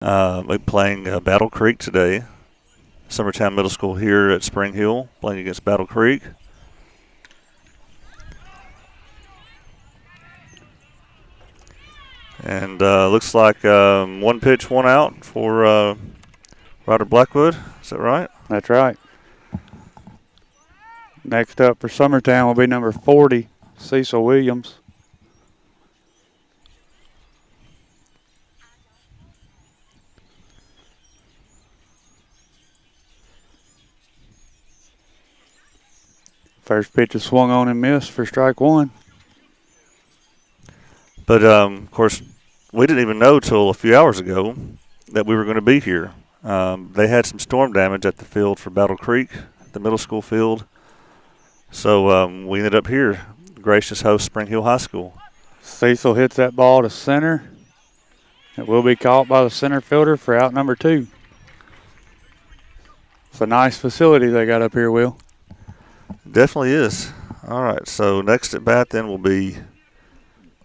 We're playing Battle Creek today. Summertown Middle School here at Spring Hill, playing against Battle Creek. And looks like one pitch, one out for Ryder Blackwood. Is that right? That's right. Next up for Summertown will be number 40, Cecil Williams. First pitch is swung on and missed for strike one. But, of course, we didn't even know till a few hours ago that we were going to be here. They had some storm damage at the field for Battle Creek, the middle school field. So we ended up here, gracious host Spring Hill High School. Cecil hits that ball to center. It will be caught by the center fielder for out number 2. It's a nice facility they got up here, Will. Definitely is. All right, so next at bat then will be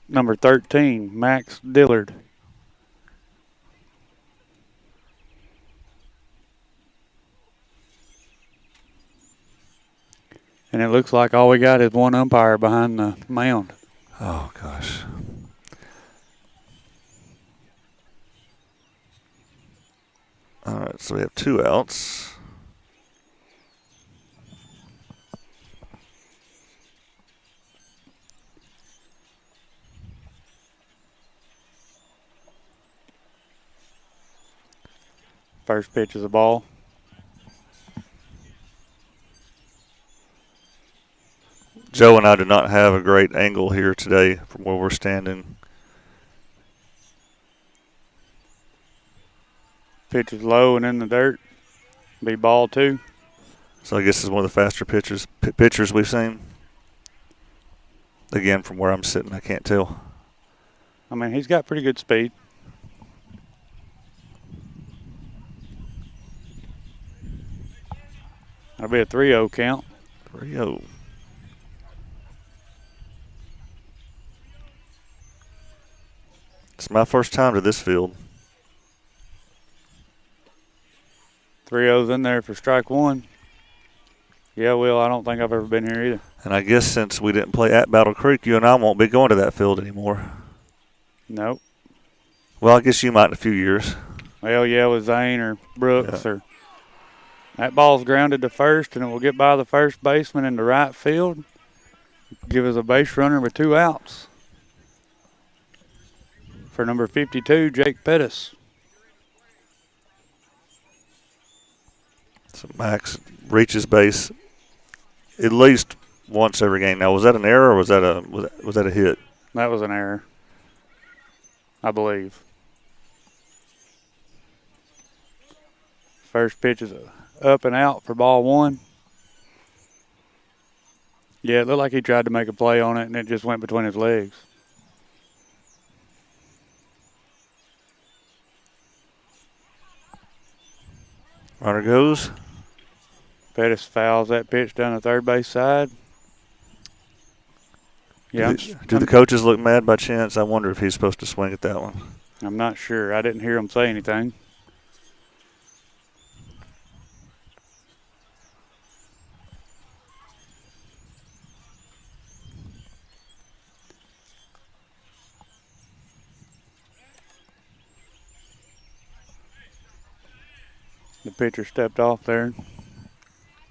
number 13, Max Dillard. And it looks like all we got is one umpire behind the mound. Oh, gosh. All right, so we have 2 outs. First pitch is a ball. Joe and I do not have a great angle here today from where we're standing. Pitch is low and in the dirt. Be ball 2. So I guess this is one of the faster pitchers we've seen. Again, from where I'm sitting, I can't tell. I mean, he's got pretty good speed. That'll be a 3-0 count. 3-0. It's my first time to this field. 3-0's in there for strike one. Yeah, Will, I don't think I've ever been here either. And I guess since we didn't play at Battle Creek, you and I won't be going to that field anymore. Nope. Well, I guess you might in a few years. Well, yeah, with Zane or Brooks or that ball's grounded to first, and it will get by the first baseman into right field. Give us a base runner with 2 outs. For number 52, Jake Pettis. So Max reaches base at least once every game. Now, was that an error or was that a hit? That was an error, I believe. First pitch is up and out for ball 1. Yeah, it looked like he tried to make a play on it, and it just went between his legs. Runner goes. Pettis fouls that pitch down the third base side. Yeah, do the coaches look mad by chance? I wonder if he's supposed to swing at that one. I'm not sure. I didn't hear him say anything. The pitcher stepped off there.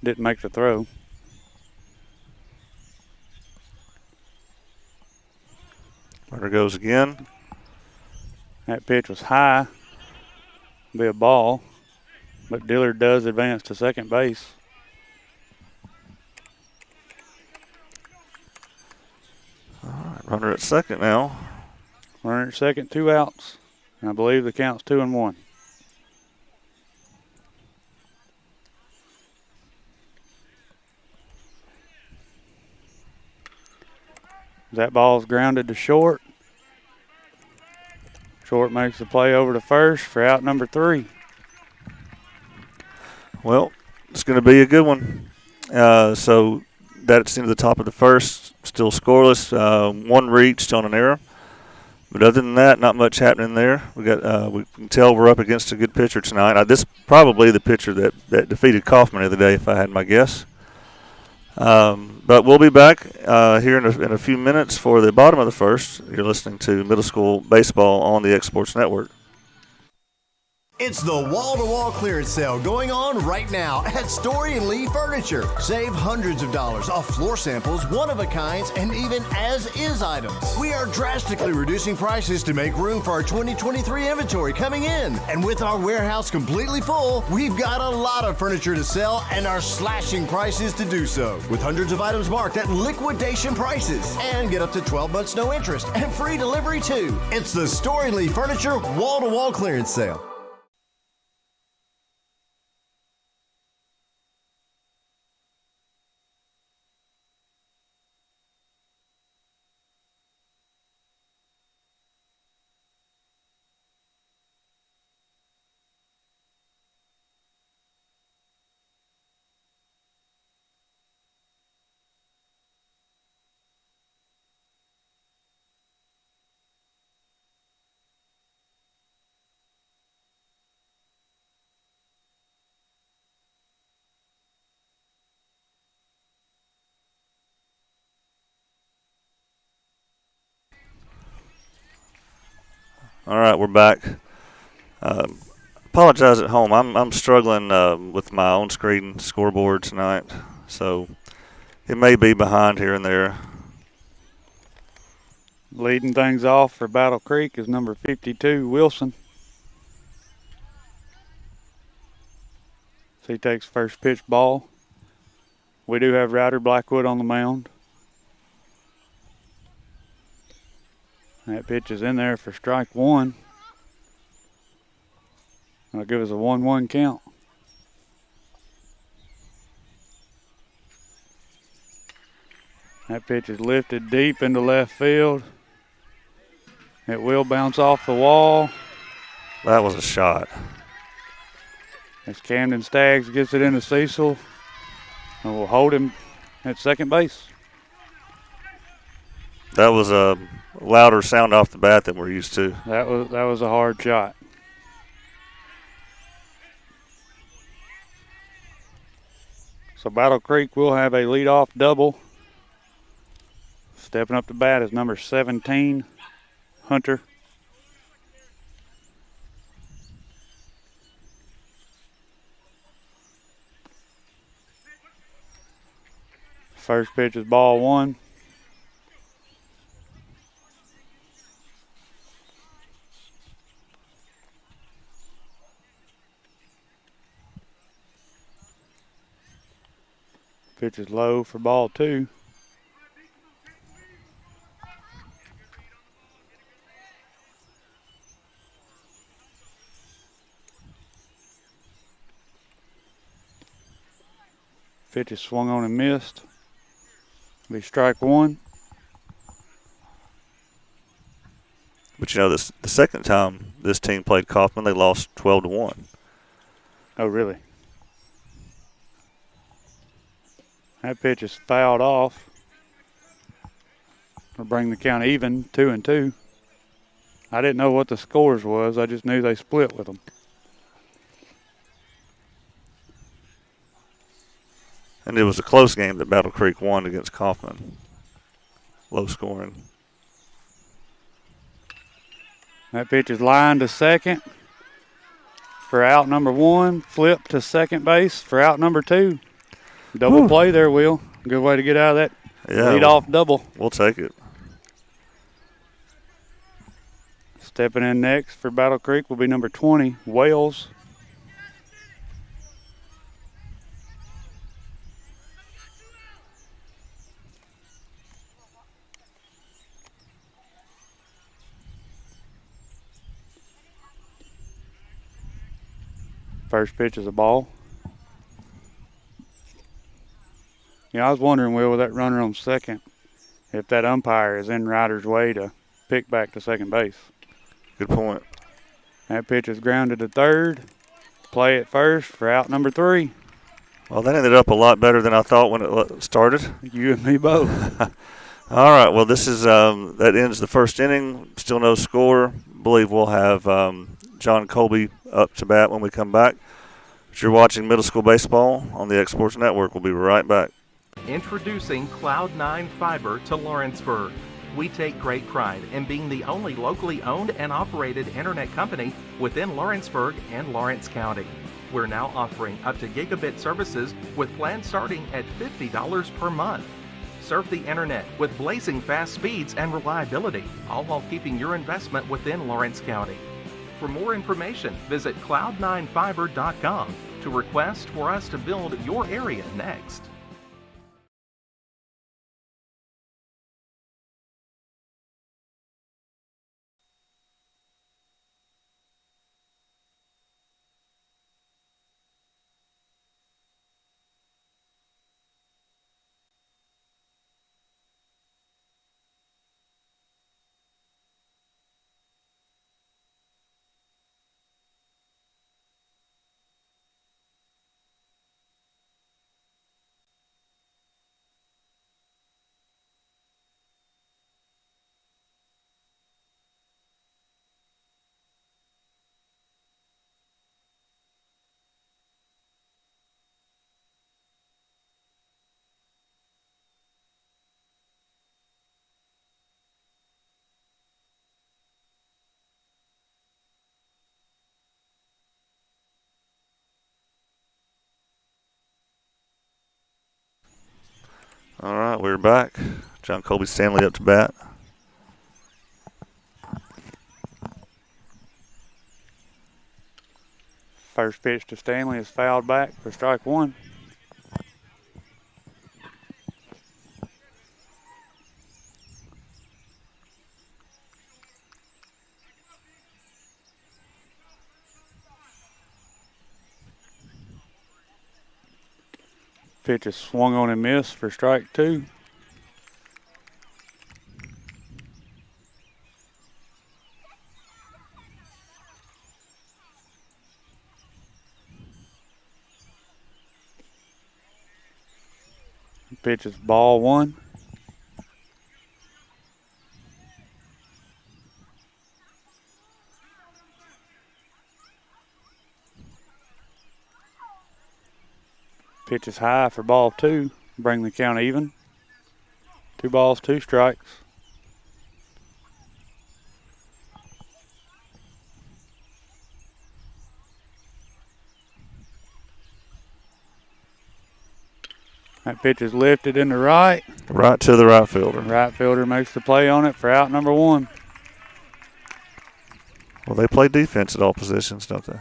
Didn't make the throw. Runner goes again. That pitch was high. Be a ball. But Dillard does advance to second base. All right, runner at second now. Runner at second, 2 outs. And I believe the count's 2-1. That ball's grounded to short. Short makes the play over to first for out number 3. Well, it's going to be a good one. So that's into the top of the first, still scoreless. One reached on an error. But other than that, not much happening there. We can tell we're up against a good pitcher tonight. This is probably the pitcher that defeated Kaufman the other day, if I had my guess. But we'll be back here in a few minutes for the bottom of the first. You're listening to Middle School Baseball on the X Sports Network. It's the wall-to-wall clearance sale going on right now at Story & Lee Furniture. Save hundreds of dollars off floor samples, one-of-a-kinds, and even as-is items. We are drastically reducing prices to make room for our 2023 inventory coming in. And with our warehouse completely full, we've got a lot of furniture to sell and are slashing prices to do so. With hundreds of items marked at liquidation prices. And get up to 12 months no interest and free delivery too. It's the Story & Lee Furniture wall-to-wall clearance sale. All right, we're back. Apologize at home. I'm struggling with my own screen scoreboard tonight, so it may be behind here and there. Leading things off for Battle Creek is number 52, Wilson. So he takes first pitch ball. We do have Ryder Blackwood on the mound. That pitch is in there for strike one. That'll give us a 1-1 count. That pitch is lifted deep into left field. It will bounce off the wall. That was a shot. As Camden Staggs gets it into Cecil, and we'll hold him at second base. That was a louder sound off the bat than we're used to. That was a hard shot. So Battle Creek will have a leadoff double. Stepping up to bat is number 17, Hunter. First pitch is ball one. Pitch is low for ball two. Pitch is swung on and missed. Be strike one. But you know, the second time this team played Kaufman, they lost 12-1. Oh, really? That pitch is fouled off. Will bring the count even, 2-2. I didn't know what the scores was. I just knew they split with them. And it was a close game that Battle Creek won against Kaufman. Low scoring. That pitch is lined to second for out number one. Flip to second base for out number two. Double play there, Will. Good way to get out of that lead-off double. We'll take it. Stepping in next for Battle Creek will be number 20, Wales. First pitch is a ball. I was wondering, Will, with that runner on second, if that umpire is in Ryder's way to pick back to second base. Good point. That pitch is grounded to third. Play at first for out number three. Well, that ended up a lot better than I thought when it started. You and me both. All right. Well, this is that ends the first inning. Still no score. Believe we'll have John Colby up to bat when we come back. But you're watching middle school baseball on the X Sports Network. We'll be right back. Introducing Cloud9 Fiber to Lawrenceburg. We take great pride in being the only locally owned and operated internet company within Lawrenceburg and Lawrence County. We're now offering up to gigabit services with plans starting at $50 per month. Surf the internet with blazing fast speeds and reliability, all while keeping your investment within Lawrence County. For more information, visit cloud9fiber.com to request for us to build your area next. All right, we're back. John Colby Stanley up to bat. First pitch to Stanley is fouled back for strike one. Pitch is swung on and missed for strike two. Pitch is ball one. Pitch is high for ball two. Bring the count even. 2 balls, 2 strikes. That pitch is lifted in the right. Right to the right fielder. Right fielder makes the play on it for out number one. Well, they play defense at all positions, don't they?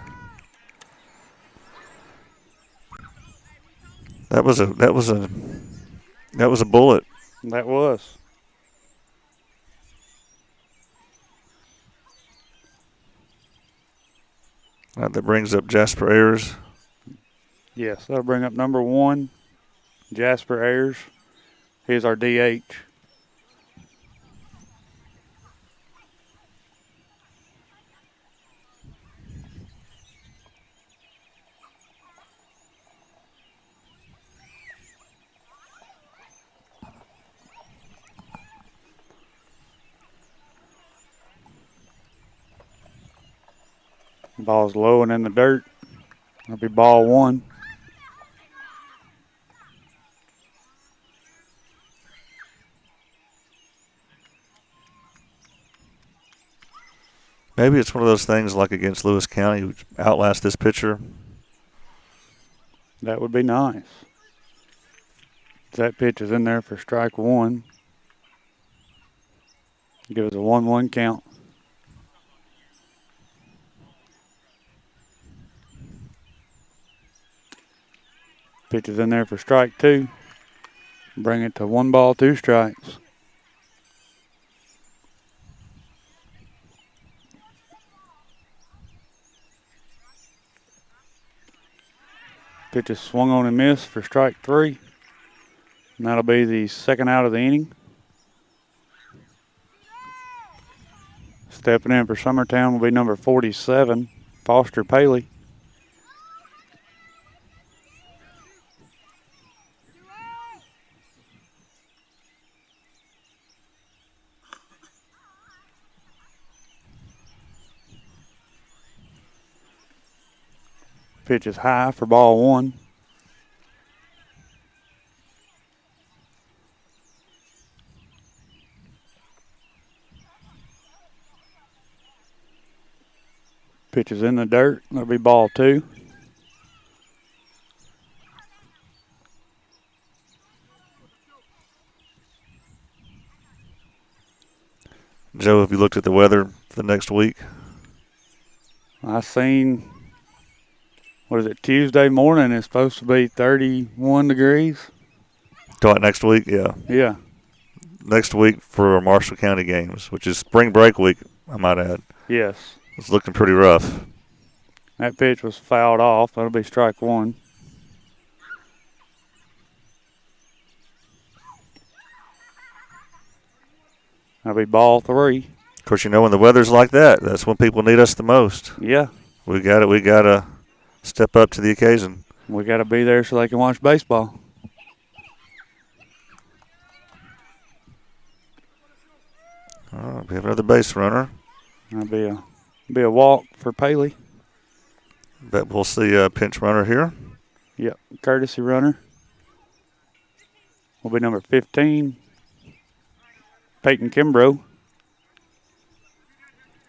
That was a bullet. That was. That brings up Jasper Ayers. Yes, that'll bring up number one, Jasper Ayers. He's our DH. Ball's low and in the dirt. That'll be ball one. Maybe it's one of those things like against Lewis County, who outlast this pitcher. That would be nice. That pitch is in there for strike one. Give us a 1-1 count. Pitch is in there for strike two. Bring it to 1 ball, 2 strikes. Pitch is swung on and missed for strike 3. And that'll be the second out of the inning. Stepping in for Summertown will be number 47, Foster Paley. Pitch is high for ball 1. Pitch is in the dirt. That'll be ball 2. Joe, have you looked at the weather for the next week? I seen, what is it, Tuesday morning it's supposed to be 31 degrees. Talk next week? Yeah. Yeah. Next week for our Marshall County games, which is spring break week, I might add. Yes. It's looking pretty rough. That pitch was fouled off. That'll be strike 1. That'll be ball 3. Of course, you know when the weather's like that, that's when people need us the most. Yeah. We gotta step up to the occasion. We got to be there so they can watch baseball. We have another base runner. That'll be a walk for Paley. Bet we'll see a pinch runner here. Yep, courtesy runner. Will be number 15, Peyton Kimbrough.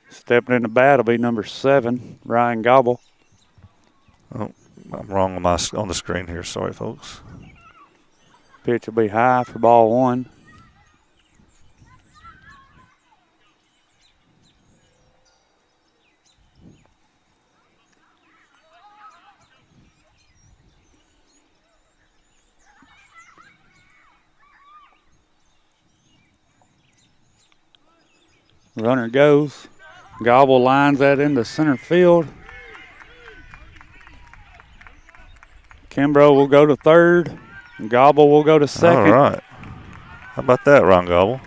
Stepping in the bat will be number 7, Ryan Gobble. Oh, I'm wrong on the screen here. Sorry, folks. Pitch will be high for ball 1. Runner goes. Gobble lines that into center field. Kimbrough will go to third. Gobble will go to second. All right. How about that, Ron Gobble?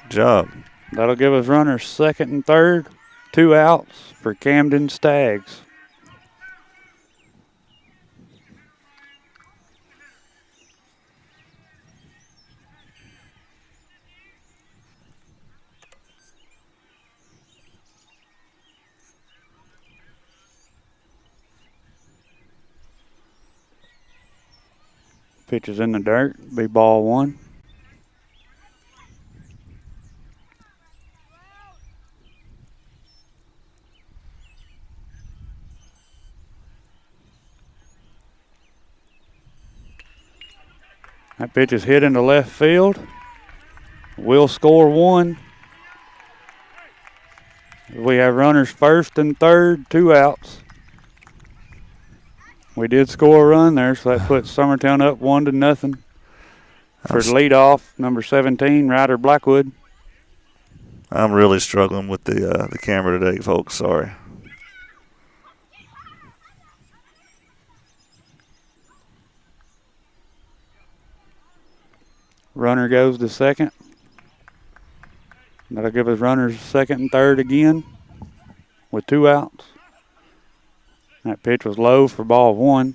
Good job. That'll give us runners second and third. 2 outs for Camden Stags. Pitch is in the dirt. Be ball 1. That pitch is hit into left field. We'll score 1. We have runners first and third, 2 outs. We did score a run there, so that puts Summertown up 1-0. For the leadoff, number 17, Ryder Blackwood. I'm really struggling with the camera today, folks. Sorry. Runner goes to second. That'll give us runners second and third again with 2 outs. That pitch was low for ball 1.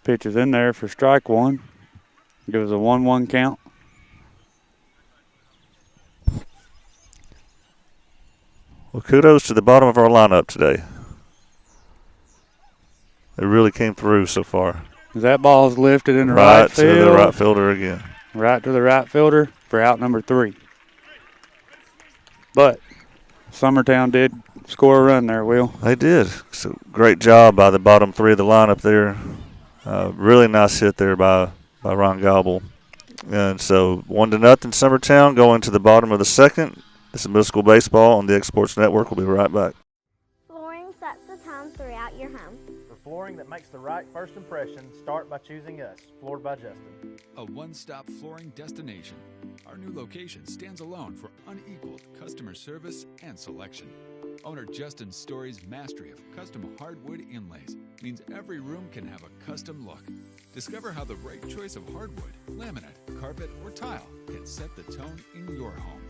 Pitch is in there for strike 1. Gives us a 1-1 count. Well, kudos to the bottom of our lineup today. They really came through so far. That ball is lifted in the right field. Right to the right fielder again. Right to the right fielder for out number 3. But Summertown did score a run there, Will. They did. So great job by the bottom 3 of the lineup there. Really nice hit there by Ron Gobble. And so 1-0 Summertown going to the bottom of the second. This is Middle School Baseball on the X Sports Network. We'll be right back. Flooring sets the tone throughout your home. For flooring that makes the right first impression, start by choosing us, Floored by Justin. A one-stop flooring destination. Our new location stands alone for unequaled customer service and selection. Owner Justin Story's mastery of custom hardwood inlays means every room can have a custom look. Discover how the right choice of hardwood, laminate, carpet, or tile can set the tone in your home.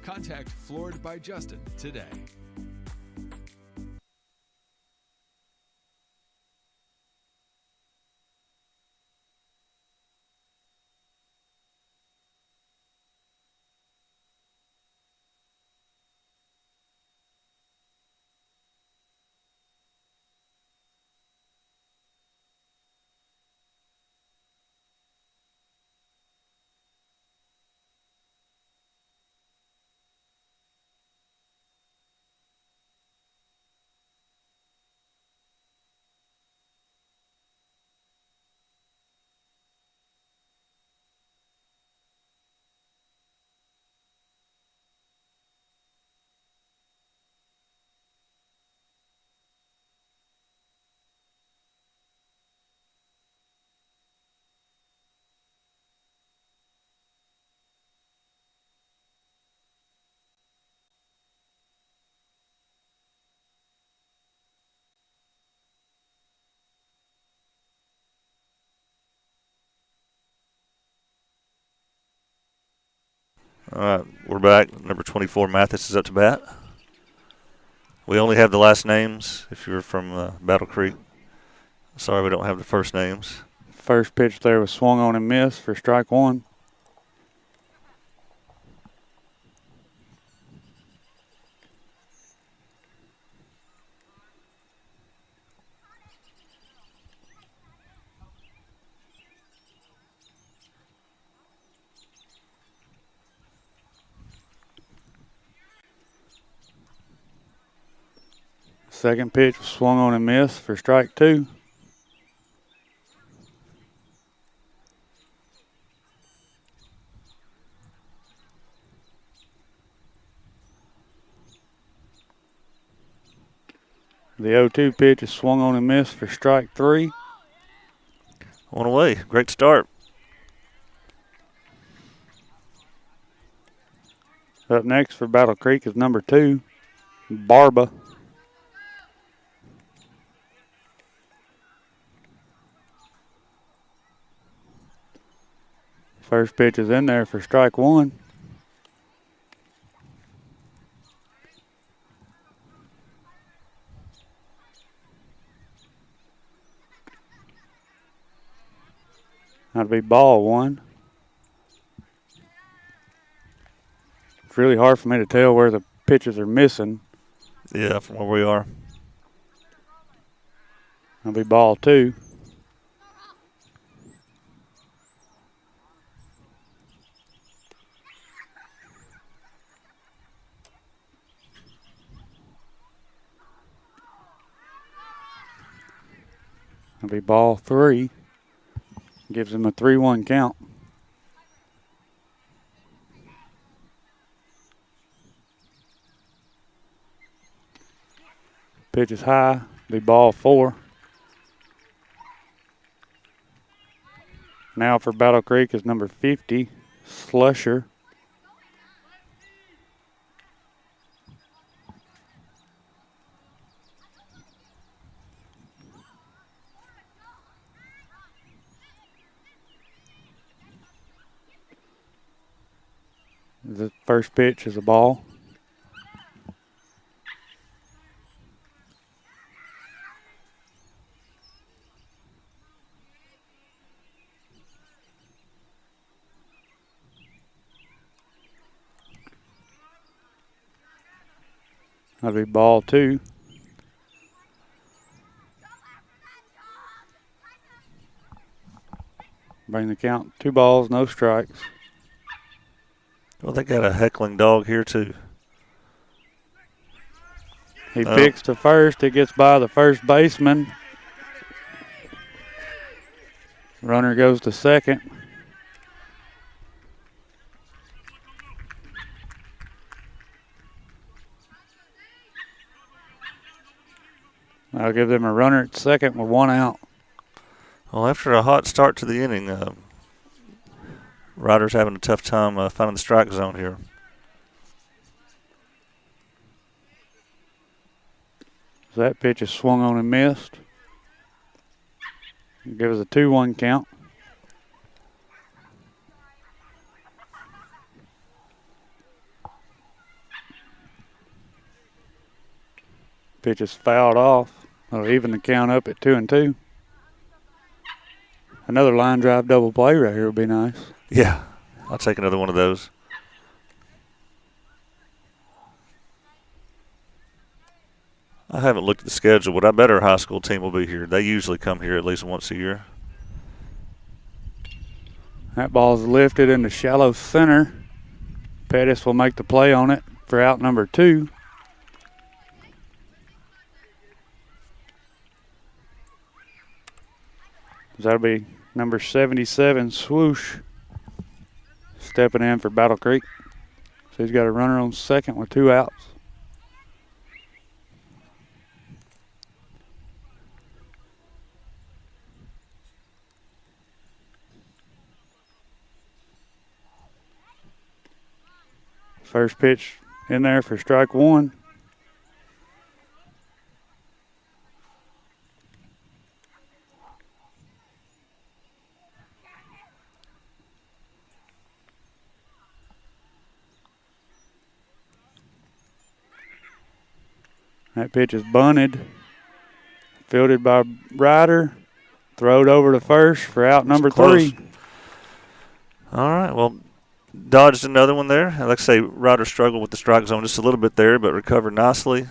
Contact Floored by Justin today. All right, we're back. Number 24, Mathis is up to bat. We only have the last names if you're from Battle Creek. Sorry, we don't have the first names. First pitch there was swung on and missed for strike one. Second pitch was swung on and missed for strike two. The 0-2 pitch is swung on and missed for strike three. One away. Great start. Up next for Battle Creek is number 2, Barba. First pitch is in there for strike one. That'll be ball one. It's really hard for me to tell where the pitches are missing. Yeah, from where we are. That'll be ball two. That'll be ball three. Gives him a 3-1 count. Pitch is high. Be ball four. Now for Battle Creek is number 50, Slusher. The first pitch is a ball. That'll be ball two. Bring the count 2 balls, no strikes. Well, they got a heckling dog here, too. He picks to first. It gets by the first baseman. Runner goes to second. I'll give them a runner at second with 1 out. Well, after a hot start to the inning, Ryder's having a tough time finding the strike zone here. That pitch is swung on and missed. Give us a 2-1 count. Pitch is fouled off. That'll even the count up at 2-2. Another line drive double play right here would be nice. Yeah, I'll take another one of those. I haven't looked at the schedule, but I bet our high school team will be here. They usually come here at least once a year. That ball's lifted into shallow center. Pettis will make the play on it for out number 2. That'll be number 77, Swoosh, stepping in for Battle Creek. So he's got a runner on second with 2 outs. First pitch in there for strike one. That pitch is bunted. Fielded by Ryder. Throwed over to first for out number Close. 3. All right, well, dodged another one there. And like I say, Ryder struggled with the strike zone just a little bit there, but recovered nicely.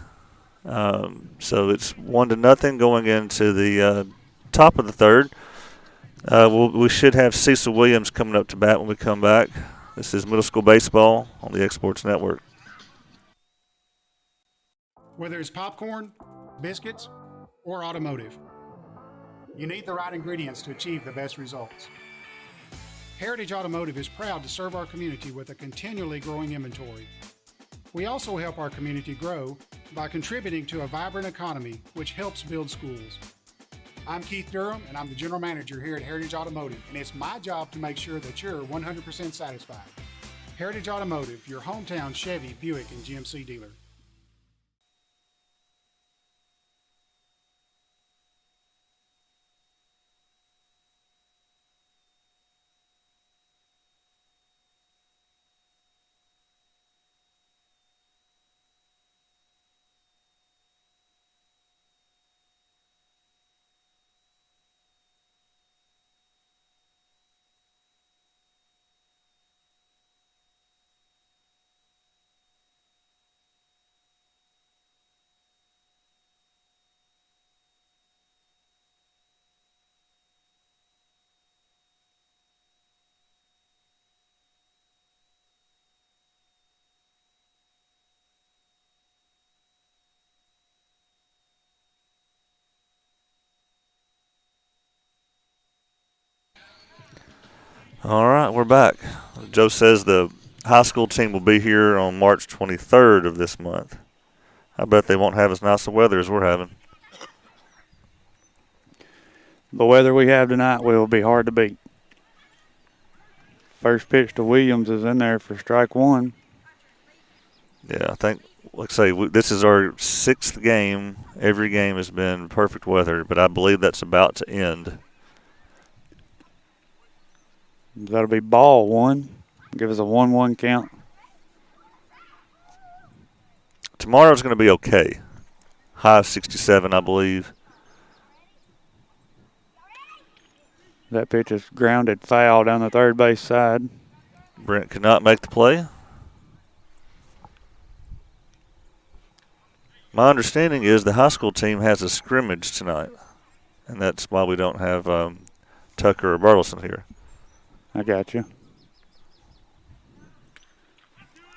So it's 1-0 going into the top of the third. We should have Cecil Williams coming up to bat when we come back. This is middle school baseball on the Exports Network. Whether it's popcorn, biscuits, or automotive, you need the right ingredients to achieve the best results. Heritage Automotive is proud to serve our community with a continually growing inventory. We also help our community grow by contributing to a vibrant economy, which helps build schools. I'm Keith Durham, and I'm the General Manager here at Heritage Automotive, and it's my job to make sure that you're 100% satisfied. Heritage Automotive, your hometown Chevy, Buick, and GMC dealer. All right, we're back. Joe says the high school team will be here on March 23rd of this month. I bet they won't have as nice a weather as we're having. The weather we have tonight will be hard to beat. First pitch to Williams is in there for strike 1. Yeah, I think, like I say, this is our 6th game. Every game has been perfect weather, but I believe that's about to end. That'll be ball 1. Give us a 1-1 count. Tomorrow's going to be okay. High of 67, I believe. That pitch is grounded foul down the third base side. Brent could not make the play. My understanding is the high school team has a scrimmage tonight, and that's why we don't have Tucker or Burleson here. I got you.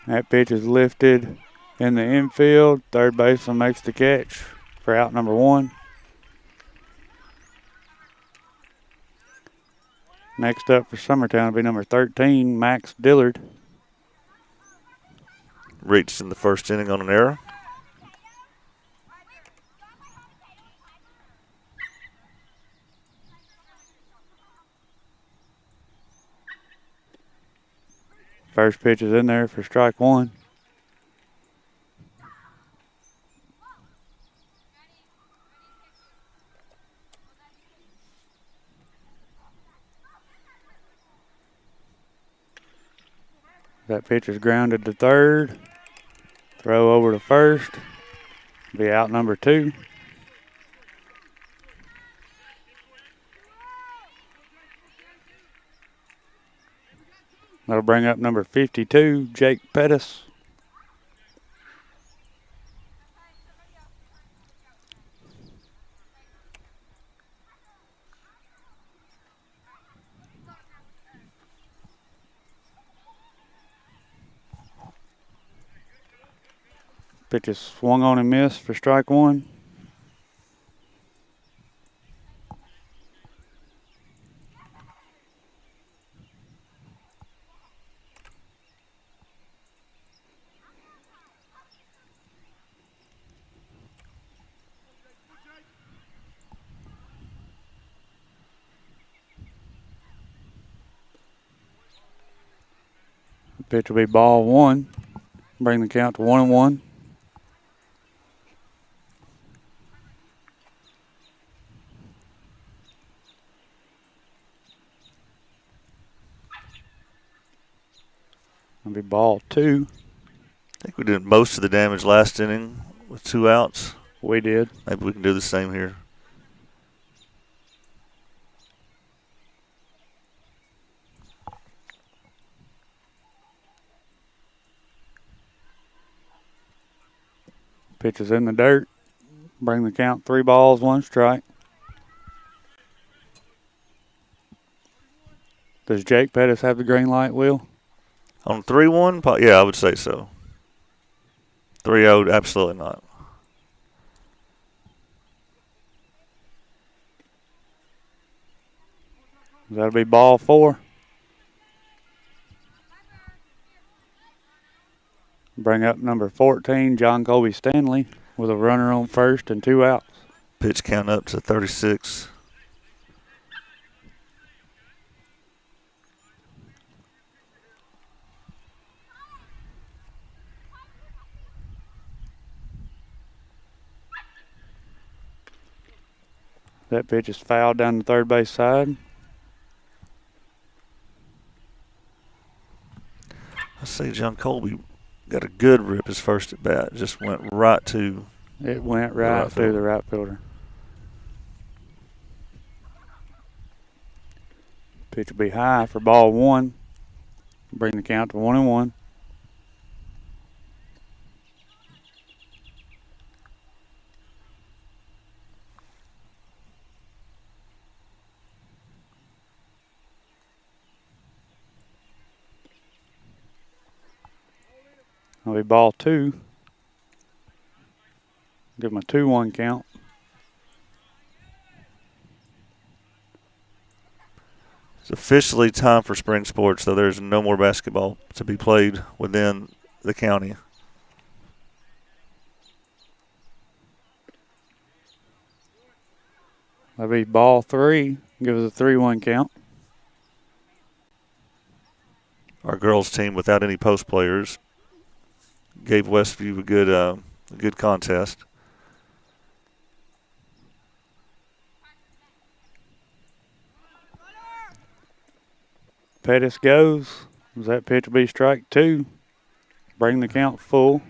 That pitch is lifted in the infield. Third baseman makes the catch for out number 1. Next up for Summertown will be number 13, Max Dillard. Reached in the first inning on an error. First pitch is in there for strike 1. That pitch is grounded to third. Throw over to first. Be out number 2. That'll bring up number 52, Jake Pettis. Pitch is swung on and missed for strike 1. Pitch will be ball 1. Bring the count to 1-1. It'll be ball 2. I think we did most of the damage last inning with 2 outs. We did. Maybe we can do the same here. Pitch is in the dirt. Bring the count 3 balls, 1 strike. Does Jake Pettis have the green light, Will? On 3-1, yeah, I would say so. 3-0, absolutely not. That'll be ball 4. Bring up number 14, John Colby Stanley, with a runner on first and 2 outs. Pitch count up to 36. That pitch is fouled down the third base side. I see John Colby got a good rip his first at bat. Just went right to. It went right through the right fielder. Pitch will be high for ball 1. Bring the count to 1-1. That'll be ball 2. Give him a 2-1 count. It's officially time for spring sports, though there's no more basketball to be played within the county. That'll be ball 3. Give us a 3-1 count. Our girls team, without any post players, gave Westview a good contest. Pettis goes. That pitch will be strike 2. Bring the count full.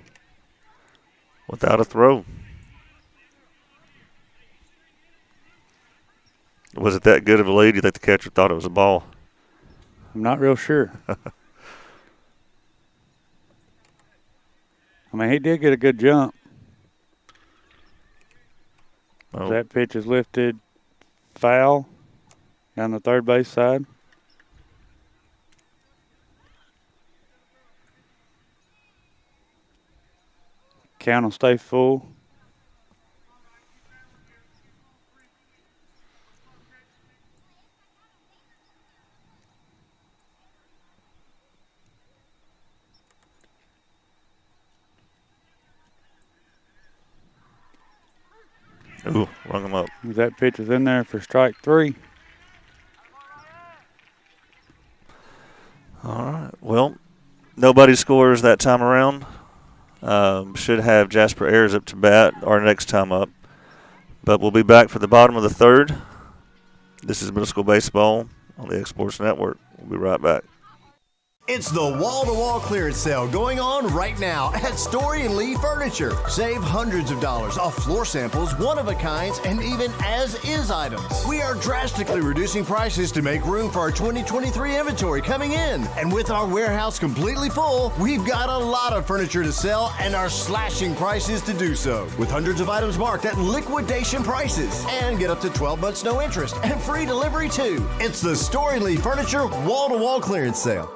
Without a throw. Was it that good of a lead? You think the catcher thought it was a ball? I'm not real sure. I mean, he did get a good jump. Oh. That pitch is lifted foul down the third base side. Count will stay full. Ooh, rung him up. That pitch is in there for strike 3. All right. Well, nobody scores that time around. Should have Jasper Ayers up to bat our next time up. But we'll be back for the bottom of the third. This is Middle School Baseball on the X Sports Network. We'll be right back. It's the wall-to-wall clearance sale going on right now at Story and Lee Furniture. Save hundreds of dollars off floor samples, one-of-a-kinds, and even as-is items. We are drastically reducing prices to make room for our 2023 inventory coming in. And with our warehouse completely full, we've got a lot of furniture to sell and are slashing prices to do so. With hundreds of items marked at liquidation prices. And get up to 12 months no interest and free delivery too. It's the Story and Lee Furniture wall-to-wall clearance sale.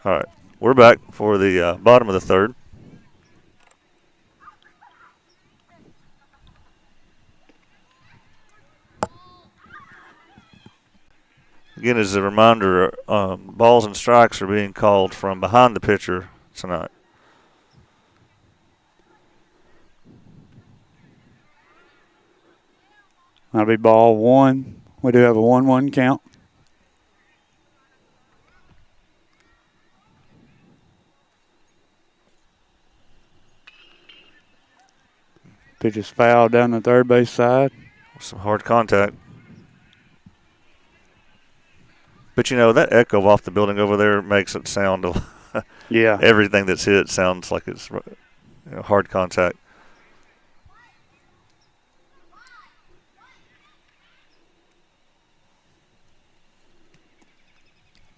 All right, we're back for the bottom of the third. Again, as a reminder, balls and strikes are being called from behind the pitcher tonight. That'll be ball one. We do have a 1-1 count. Pitch is fouled down the third base side. Some hard contact. But, you know, that echo off the building over there makes it sound Yeah. everything that's hit sounds like it's hard contact.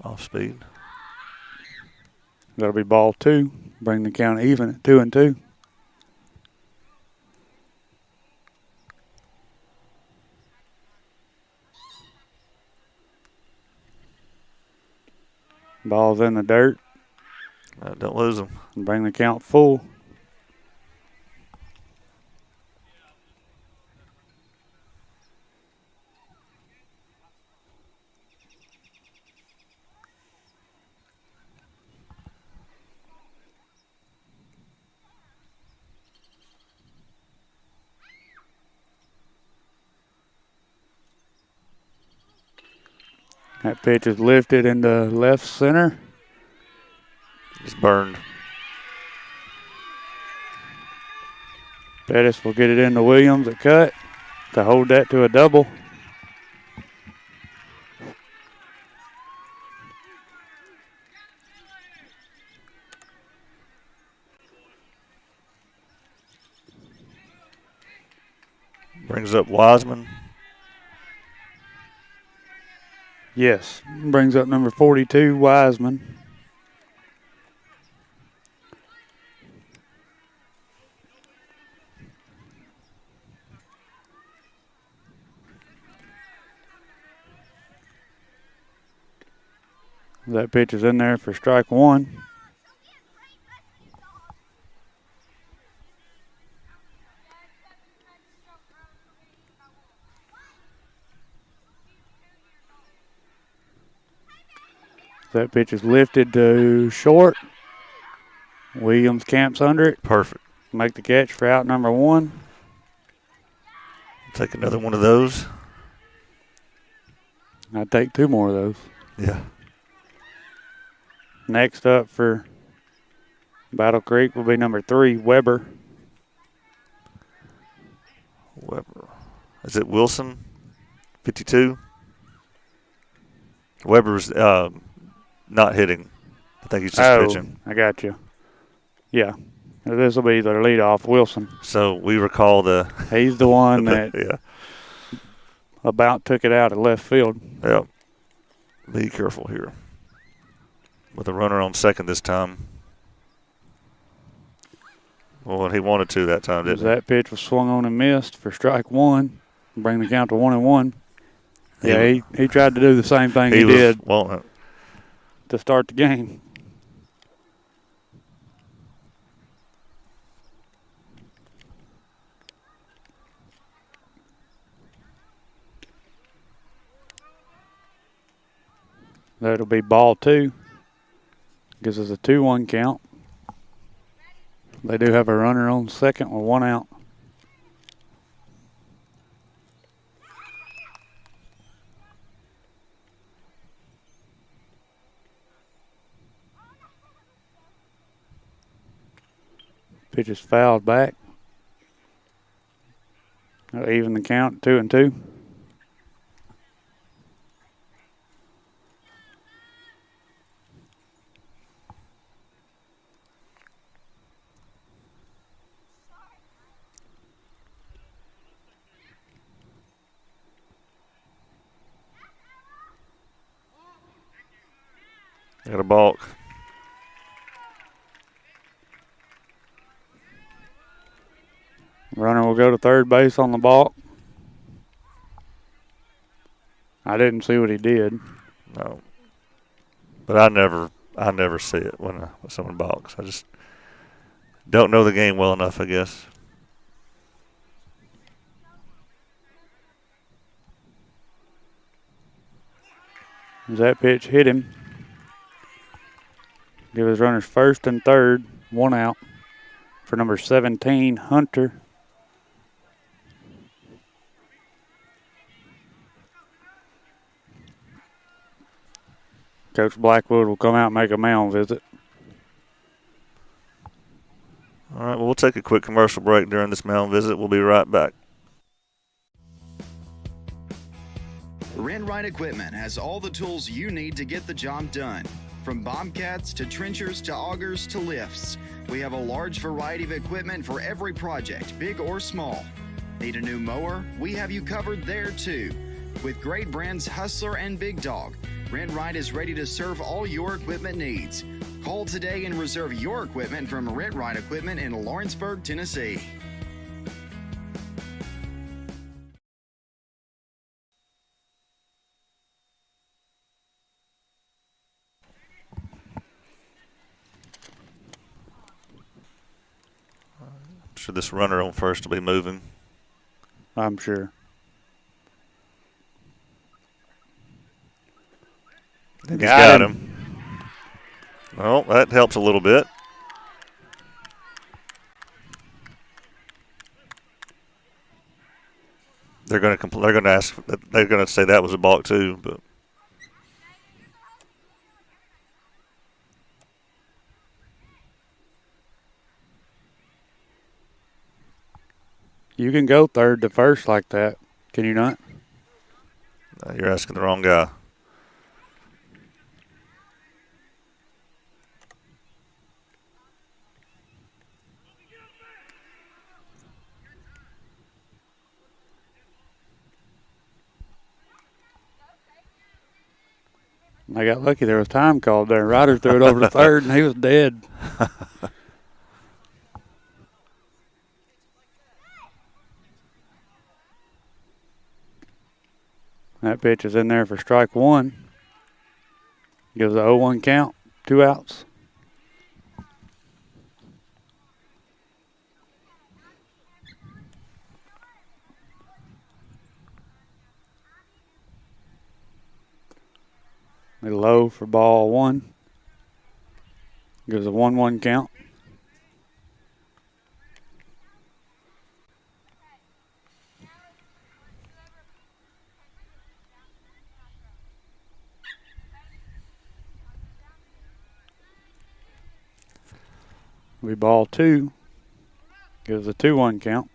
Off speed. That'll be ball two. Bring the count even at 2-2. Ball's in the dirt. Don't lose them. Bring the count full. That pitch is lifted into left center. It's burned. Pettis will get it into Williams at cut to hold that to a double. Brings up Wiseman. Yes, brings up number 42, Wiseman. That pitch is in there for strike one. That pitch is lifted to short. Williams camps under it. Perfect. Make the catch for out number one. Take another one of those. I'd take two more of those. Yeah. Next up for Battle Creek will be number 3, Weber. Weber. Is it Wilson? 52? Weber's not hitting. I think he's just pitching. I got you. Yeah. This will be their leadoff, Wilson. So we recall He's the one that yeah. about took it out of left field. Yeah. Be careful here. With a runner on second this time. Well, he wanted to that time, didn't he? That pitch was swung on and missed for strike one. Bring the count to 1-1. Yeah, he tried to do the same thing he did to start the game. That'll be ball two. Gives us a 2-1 count. They do have a runner on second with one out. Pitch is fouled back. That'll even the count, 2-2. Got a balk. Runner will go to third base on the balk. I didn't see what he did. No. But I never I never see it when someone balks. I just don't know the game well enough, I guess. As that pitch hit him, give his runners first and third, 1 out for number 17, Hunter. Coach Blackwood will come out and make a mound visit. All right, well, we'll take a quick commercial break during this mound visit. We'll be right back. Rent-Rite Equipment has all the tools you need to get the job done. From bobcats to trenchers to augers to lifts, we have a large variety of equipment for every project, big or small. Need a new mower? We have you covered there too. With great brands Hustler and Big Dog, Rent-Rite is ready to serve all your equipment needs. Call today and reserve your equipment from Rent-Rite Equipment in Lawrenceburg, Tennessee. I'm sure this runner on first will be moving. I'm sure. He's got him. Well, that helps a little bit. They're going to ask. They're going to say that was a balk too, but. You can go third to first like that, can you not? You're asking the wrong guy. I got lucky. There was time called there. Ryder threw it over to third, and he was dead. That pitch is in there for strike one. Gives a 0-1 count, 2 outs. Low for ball one. Gives a 1-1 count. We ball two. Gives a 2-1 count.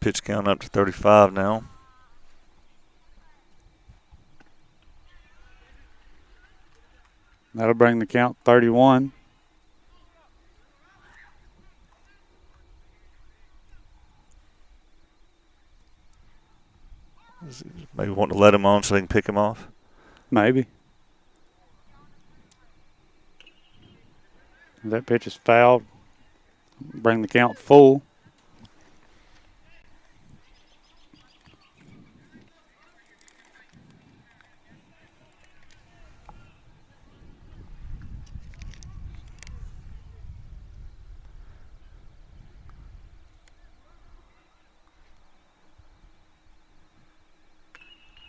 Pitch count up to 35 now. That'll bring the count 31. Maybe wanting to let him on so they can pick him off. Maybe. That pitch is fouled. Bring the count full.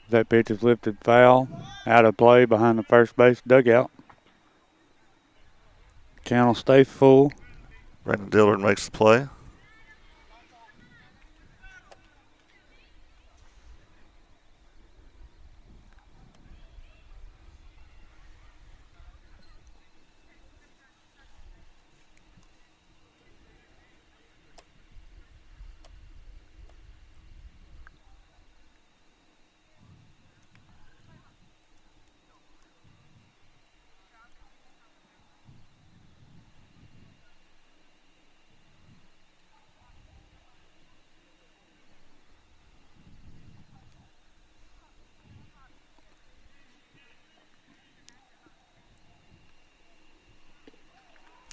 That pitch is lifted foul. Out of play behind the first base dugout. Count will stay full. Brandon Dillard makes the play.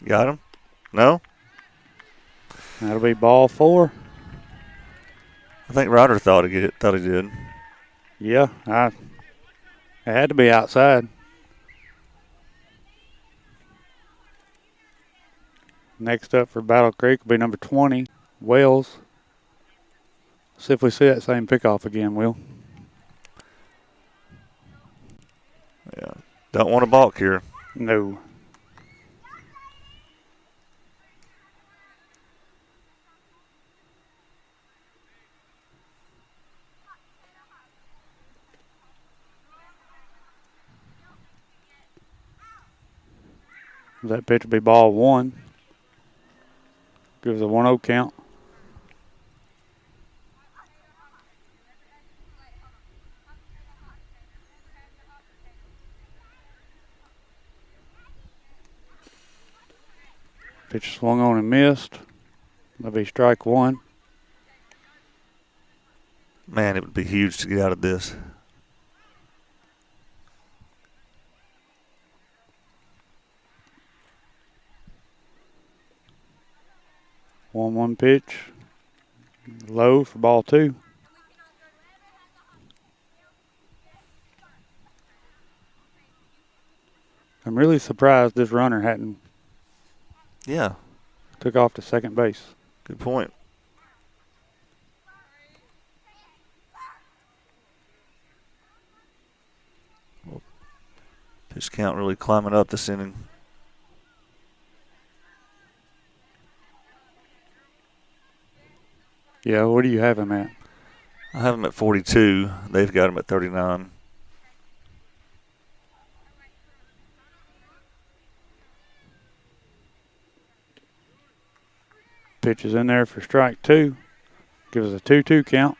Got him? No? That'll be ball four. I think Ryder thought he did. Yeah, it had to be outside. Next up for Battle Creek will be number 20, Wells. See if we see that same pickoff again, Will. Yeah. Don't want to balk here. No. That pitch will be ball 1. Gives a 1-0 count. Pitch swung on and missed. That'll be strike 1. Man, it would be huge to get out of this. One pitch. Low for ball 2. I'm really surprised this runner hadn't took off to second base. Good point. Well, pitch count really climbing up this inning. Yeah, what do you have him at? I have him at 42. They've got him at 39. Pitch is in there for strike 2. Gives us a 2-2 count.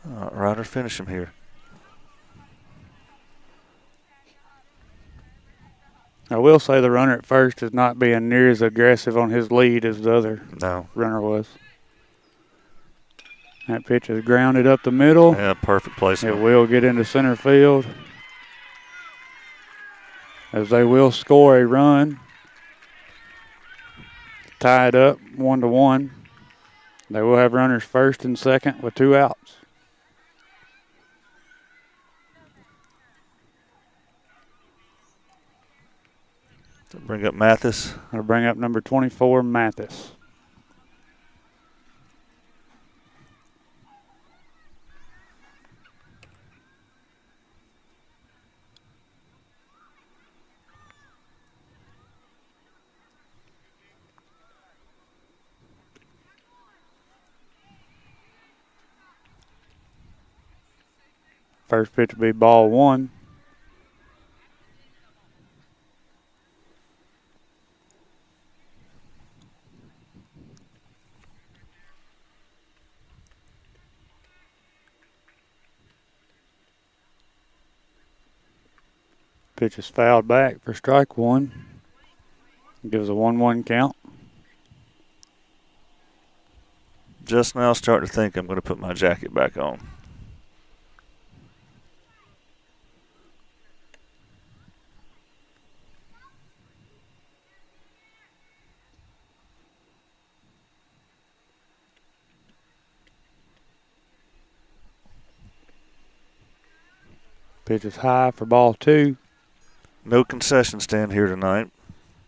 Ryder, finish him here. I will say the runner at first is not being near as aggressive on his lead as the other runner was. That pitch is grounded up the middle. Yeah, perfect placement. It will get into center field, as they will score a run. Tied up 1-1. They will have runners first and second with 2 outs. To bring up Mathis. I'll bring up number 24, Mathis. First pitch will be ball 1. Pitch is fouled back for strike 1. Gives a 1-1 count. Just now starting to think I'm going to put my jacket back on. Pitch is high for ball 2. No concession stand here tonight,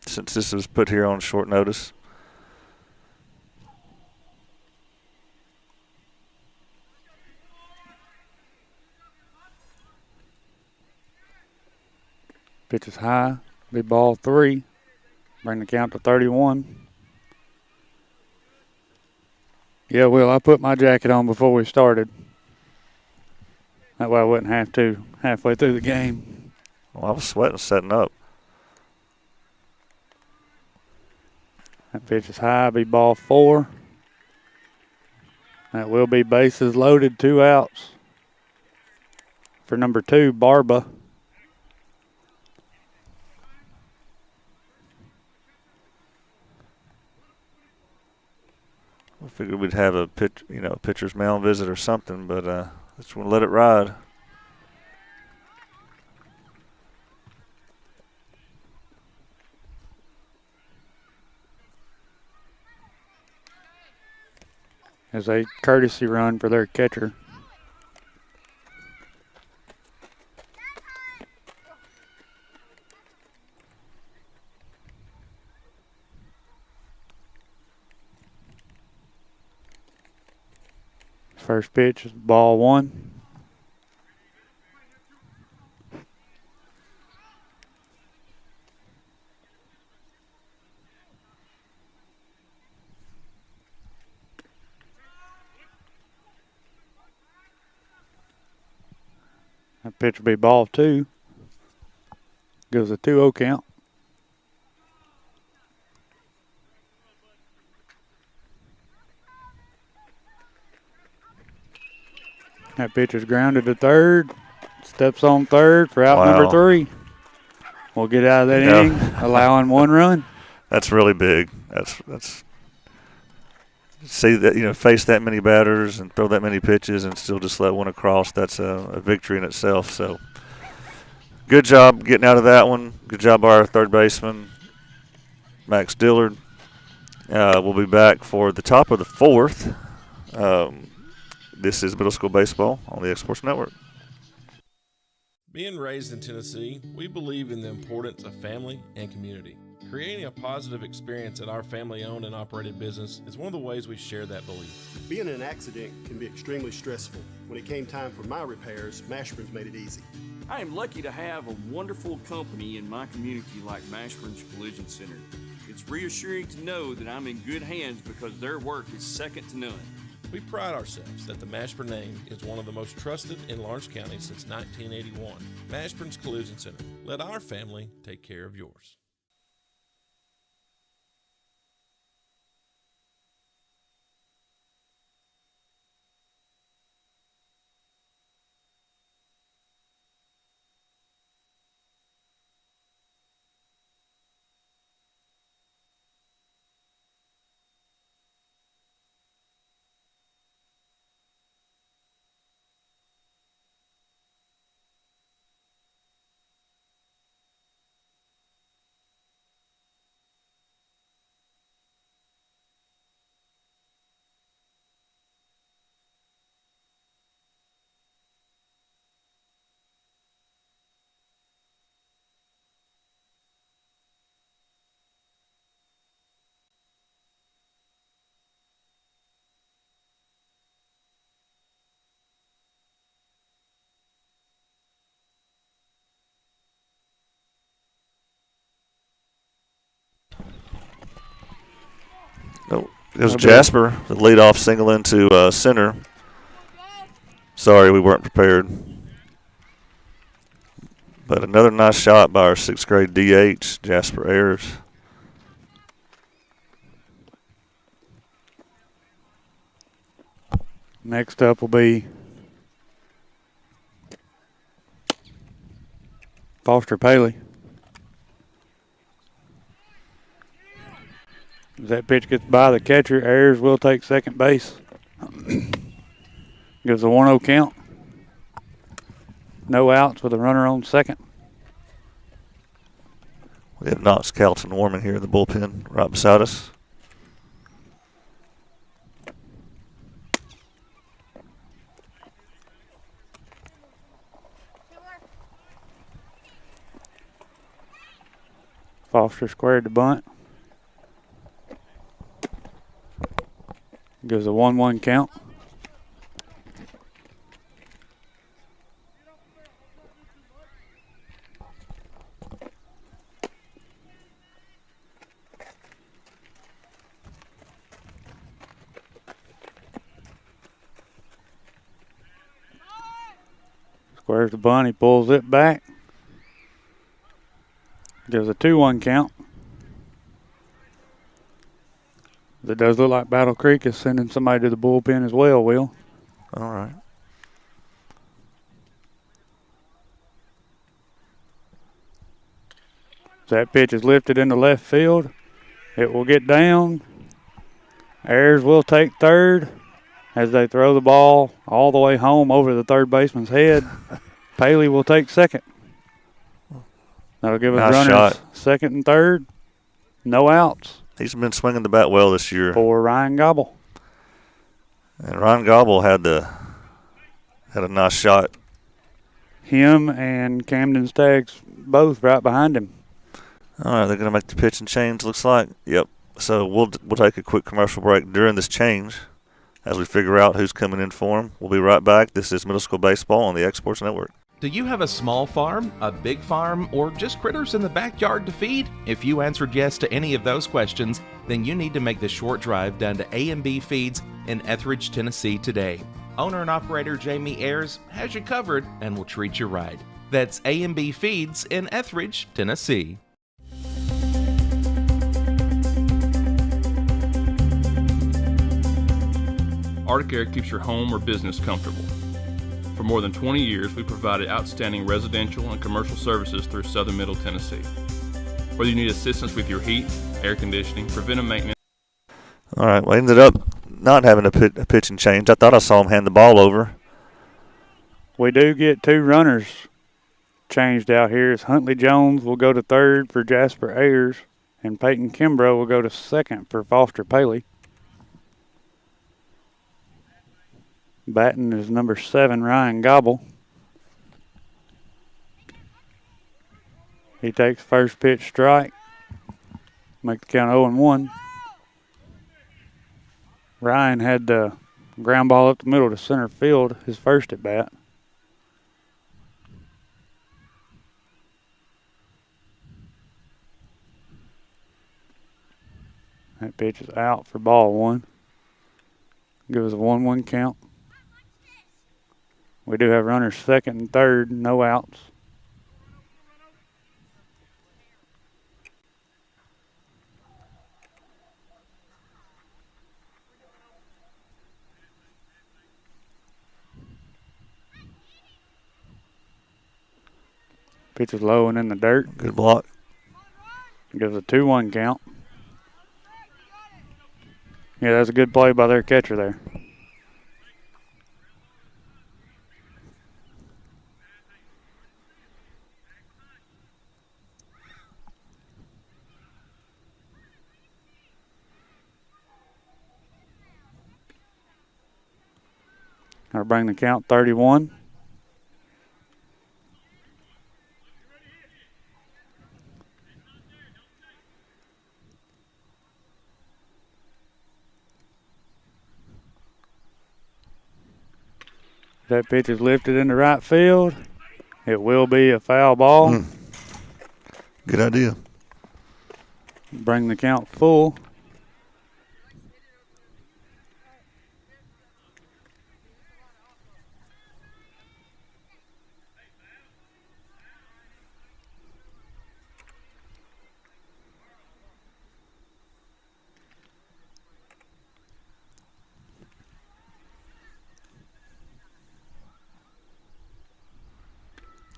since this was put here on short notice. Pitch is high. Be ball 3. Bring the count to 31. Yeah, Will, I put my jacket on before we started. That way I wouldn't have to halfway through the game. Well, I was sweating setting up. That pitch is high. Be ball 4. That will be bases loaded, 2 outs. For number 2, Barba. I figured we'd have a pitcher's mound visit or something, but just want to let it ride. As a courtesy run for their catcher. First pitch is ball 1. That pitch will be ball 2. Goes a 2-0 count. That pitch is grounded to third. Steps on third for out number 3. We'll get out of that inning, allowing 1 run. That's really big. That's see that, face that many batters and throw that many pitches and still just let one across. That's a victory in itself. So good job getting out of that one. Good job by our third baseman, Max Dillard. We'll be back for the top of the 4th. This is Middle School Baseball on the X Sports Network. Being raised in Tennessee, we believe in the importance of family and community. Creating a positive experience at our family-owned and operated business is one of the ways we share that belief. Being in an accident can be extremely stressful. When it came time for my repairs, Mashburn's made it easy. I am lucky to have a wonderful company in my community like Mashburn's Collision Center. It's reassuring to know that I'm in good hands because their work is second to none. We pride ourselves that the Mashburn name is one of the most trusted in Lawrence County since 1981. Mashburn's Collision Center. Let our family take care of yours. No, it was Jasper, the leadoff single into center. Sorry, we weren't prepared. But another nice shot by our 6th grade DH, Jasper Ayers. Next up will be Foster Paley. As that pitch gets by the catcher, Ayers will take second base. Gives a 1-0 count. No outs with a runner on second. We have Knox, Calton, Warman here in the bullpen right beside us. Foster squared the bunt. Gives a 1-1 count. Squares the bunt, he pulls it back. Gives a 2-1 count. It does look like Battle Creek is sending somebody to the bullpen as well, Will. All right. That pitch is lifted into left field. It will get down. Ayers will take third as they throw the ball all the way home over the third baseman's head. Paley will take second. That'll give us Nice runners shot. second and third. No outs. He's been swinging the bat well this year. For Ryan Gobble. And Ryan Gobble had a nice shot. Him and Camden Staggs both right behind him. All right, they're going to make the pitch and change, looks like. Yep. So we'll take a quick commercial break during this change. as we figure out who's coming in for them. We'll be right back. This is Middle School Baseball on the Exports Network. Do you have a small farm, a big farm, or just critters in the backyard to feed? If you answered yes to any of those questions, then you need to make the short drive down to A&B Feeds in Etheridge, Tennessee today. Owner and operator Jamie Ayers has you covered and will treat you right. That's A&B Feeds in Etheridge, Tennessee. Arctic Air keeps your home or business comfortable. For more than 20 years, we provided outstanding residential and commercial services through southern Middle Tennessee. Whether you need assistance with your heat, air conditioning, preventive maintenance. All right, we ended up not having a pitching change. I thought I saw him hand the ball over. We do get 2 runners changed out here. As Huntley Jones will go to third for Jasper Ayers, and Peyton Kimbrough will go to second for Foster Paley. Batting is number 7, Ryan Gobble. He takes first pitch strike. Make the count 0-1. Ryan had the ground ball up the middle to center field, his first at bat. That pitch is out for ball 1. Give us a 1-1 count. We do have runners second and third, no outs. Pitch is low and in the dirt. Good block. Gives a 2-1 count. Yeah, that's a good play by their catcher there. I'll bring the count 31. That pitch is lifted into right field. It will be a foul ball. Good idea. Bring the count full.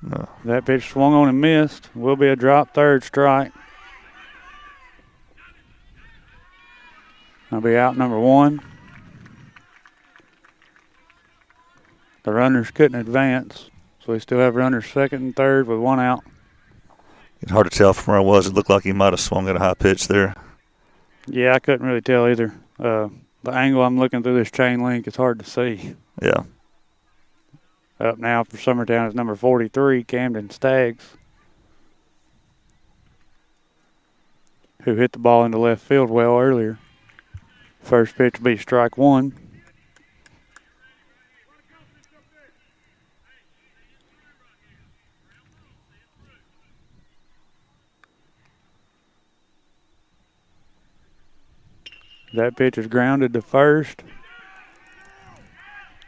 No. That pitch swung on and missed. Will be a drop third strike. I'll be out number 1. The runners couldn't advance, so we still have runners second and third with 1 out. It's hard to tell from where I was. It looked like he might have swung at a high pitch there. Yeah, I couldn't really tell either. The angle I'm looking through this chain link is hard to see. Yeah. Up now for Summertown is number 43, Camden Staggs, who hit the ball into left field well earlier. First pitch will be strike 1. That pitch is grounded to first.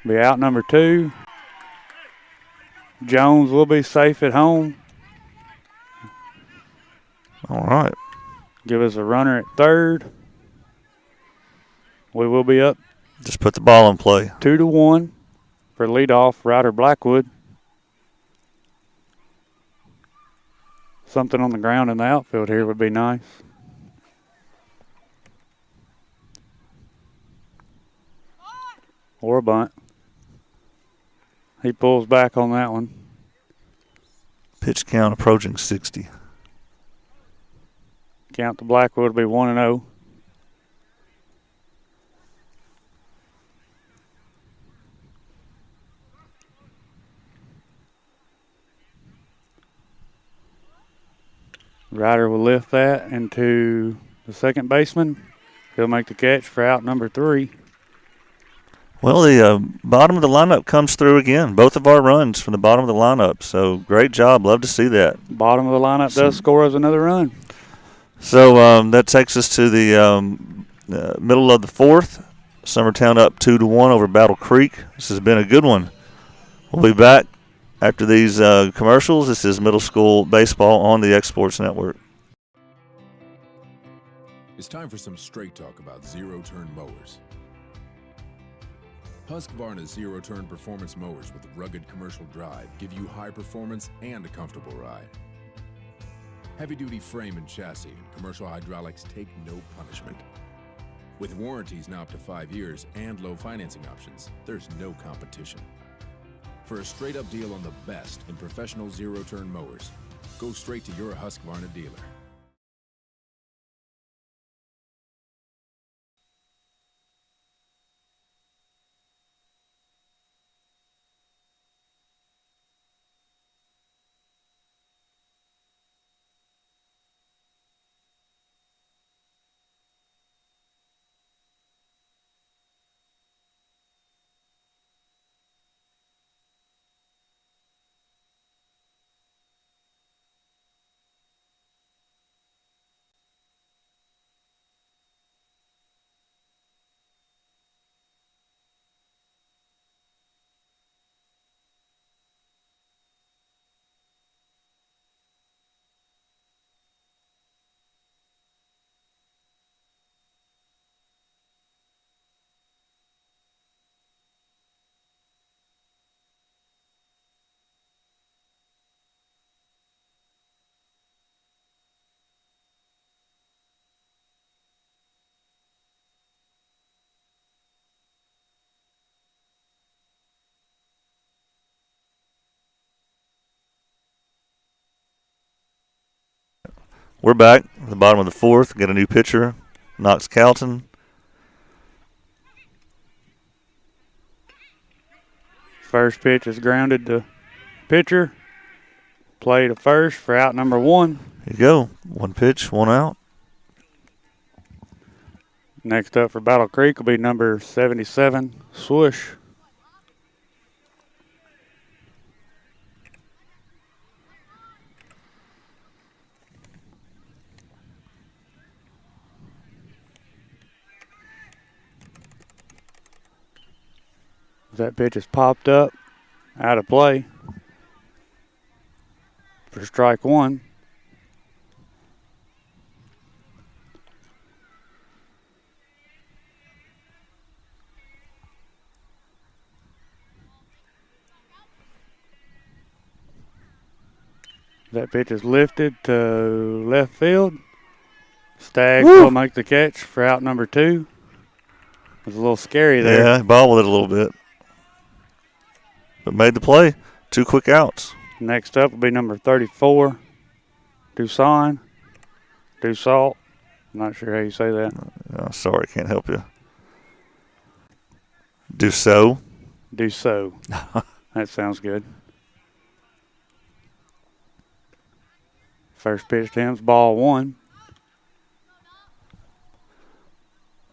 Be out number 2. Jones will be safe at home. All right. Give us a runner at third. We will be up. Just put the ball in play. 2-1 for leadoff Ryder Blackwood. Something on the ground in the outfield here would be nice. Or a bunt. He pulls back on that one. Pitch count approaching 60. Count to Blackwood will be 1-0. Ryder will lift that into the second baseman. He'll make the catch for out number 3. Well, the bottom of the lineup comes through again. Both of our runs from the bottom of the lineup. So great job. Love to see that. Bottom of the lineup does score us another run. So that takes us to the middle of the fourth. Summertown up 2-1 over Battle Creek. This has been a good one. We'll be back after these commercials. This is middle school baseball on the X Sports Network. It's time for some straight talk about zero-turn mowers. Husqvarna's zero-turn performance mowers with rugged commercial drive give you high performance and a comfortable ride. Heavy-duty frame and chassis and commercial hydraulics take no punishment. With warranties now up to 5 years and low financing options, there's no competition. For a straight-up deal on the best in professional zero-turn mowers, go straight to your Husqvarna dealer. We're back at the bottom of the fourth. Get a new pitcher, Knox Calton. First pitch is grounded to pitcher. Play to first for out number 1. Here you go. 1 pitch, 1 out. Next up for Battle Creek will be number 77, Swoosh. That pitch is popped up, out of play for strike 1. That pitch is lifted to left field. Staggs will make the catch for out number 2. It was a little scary there. Yeah, bobbled it a little bit. But made the play. 2 quick outs. Next up will be number 34, Dussault. I'm not sure how you say that. Sorry, can't help you. Dussault. That sounds good. First pitch to him's ball 1.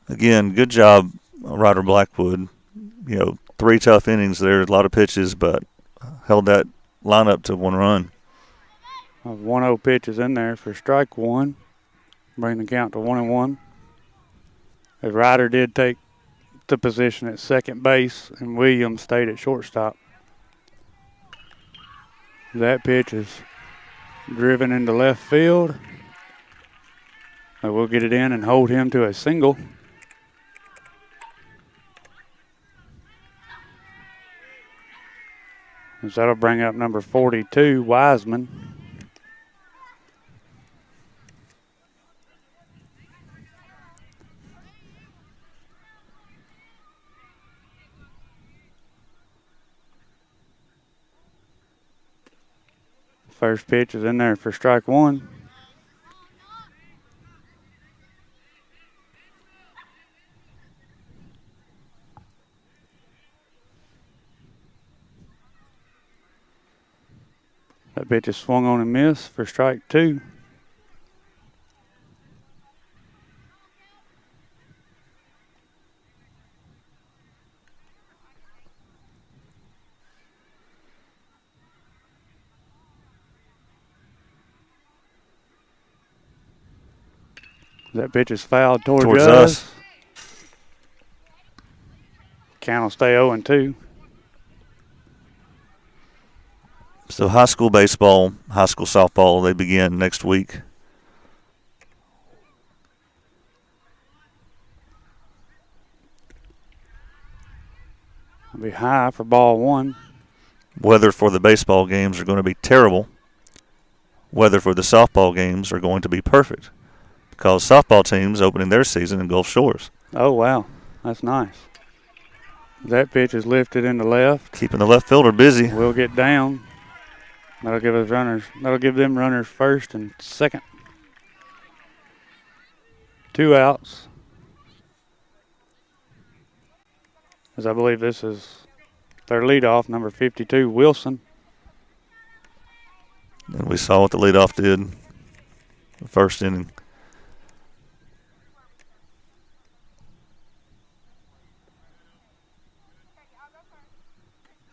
Again, good job, Ryder Blackwood. 3 tough innings there, a lot of pitches, but held that lineup to 1 run. 1-0 pitch is in there for strike 1. Bring the count to 1-1. As Ryder did take the position at second base, and Williams stayed at shortstop. That pitch is driven into left field. But we'll get it in and hold him to a single. And so that'll bring up number 42, Wiseman. First pitch is in there for strike 1. That pitch is swung on and missed for strike 2. That pitch is fouled towards us. Count will stay 0-2. So high school baseball, high school softball, they begin next week. It'll be high for ball one. Weather for the baseball games are going to be terrible. Weather for the softball games are going to be perfect because softball teams opening their season in Gulf Shores. Oh, wow. That's nice. That pitch is lifted into left. Keeping the left fielder busy. We'll get down. That'll give us runners. That'll give them runners first and second. 2 outs. As I believe this is their leadoff, number 52, Wilson. And we saw what the leadoff did the first inning.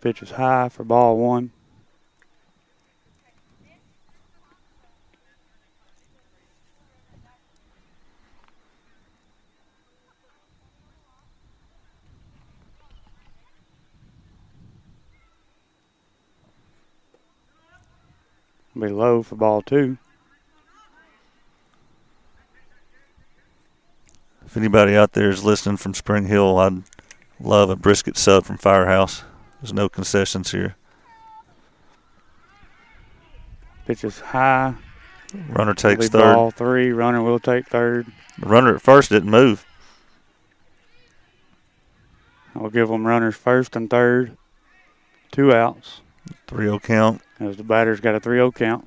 Pitch is high for ball one. Be low for ball two. If anybody out there is listening from Spring Hill, I'd love a brisket sub from Firehouse. There's no concessions here. Pitch is high. Runner takes third. Ball three. Runner will take third. The runner at first didn't move. I'll give them runners first and third. 2 outs. 3-0 count. As the batter's got a 3-0 count.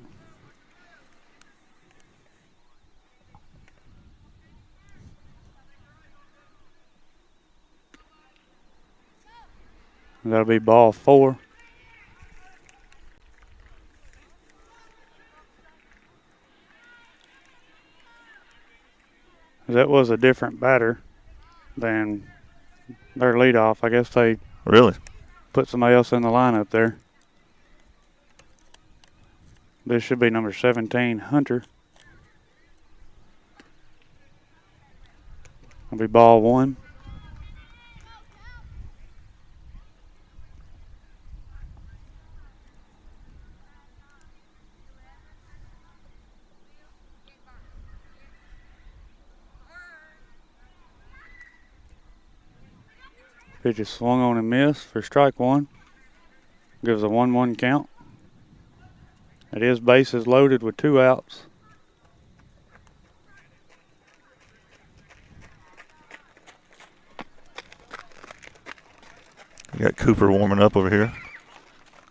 That'll be ball four. That was a different batter than their leadoff. I guess they really put somebody else in the lineup there. This should be number 17, Hunter. It'll be ball one. Pitch is swung on and missed for strike one. Gives a 1-1 count. It is bases loaded with 2 outs. You got Cooper warming up over here.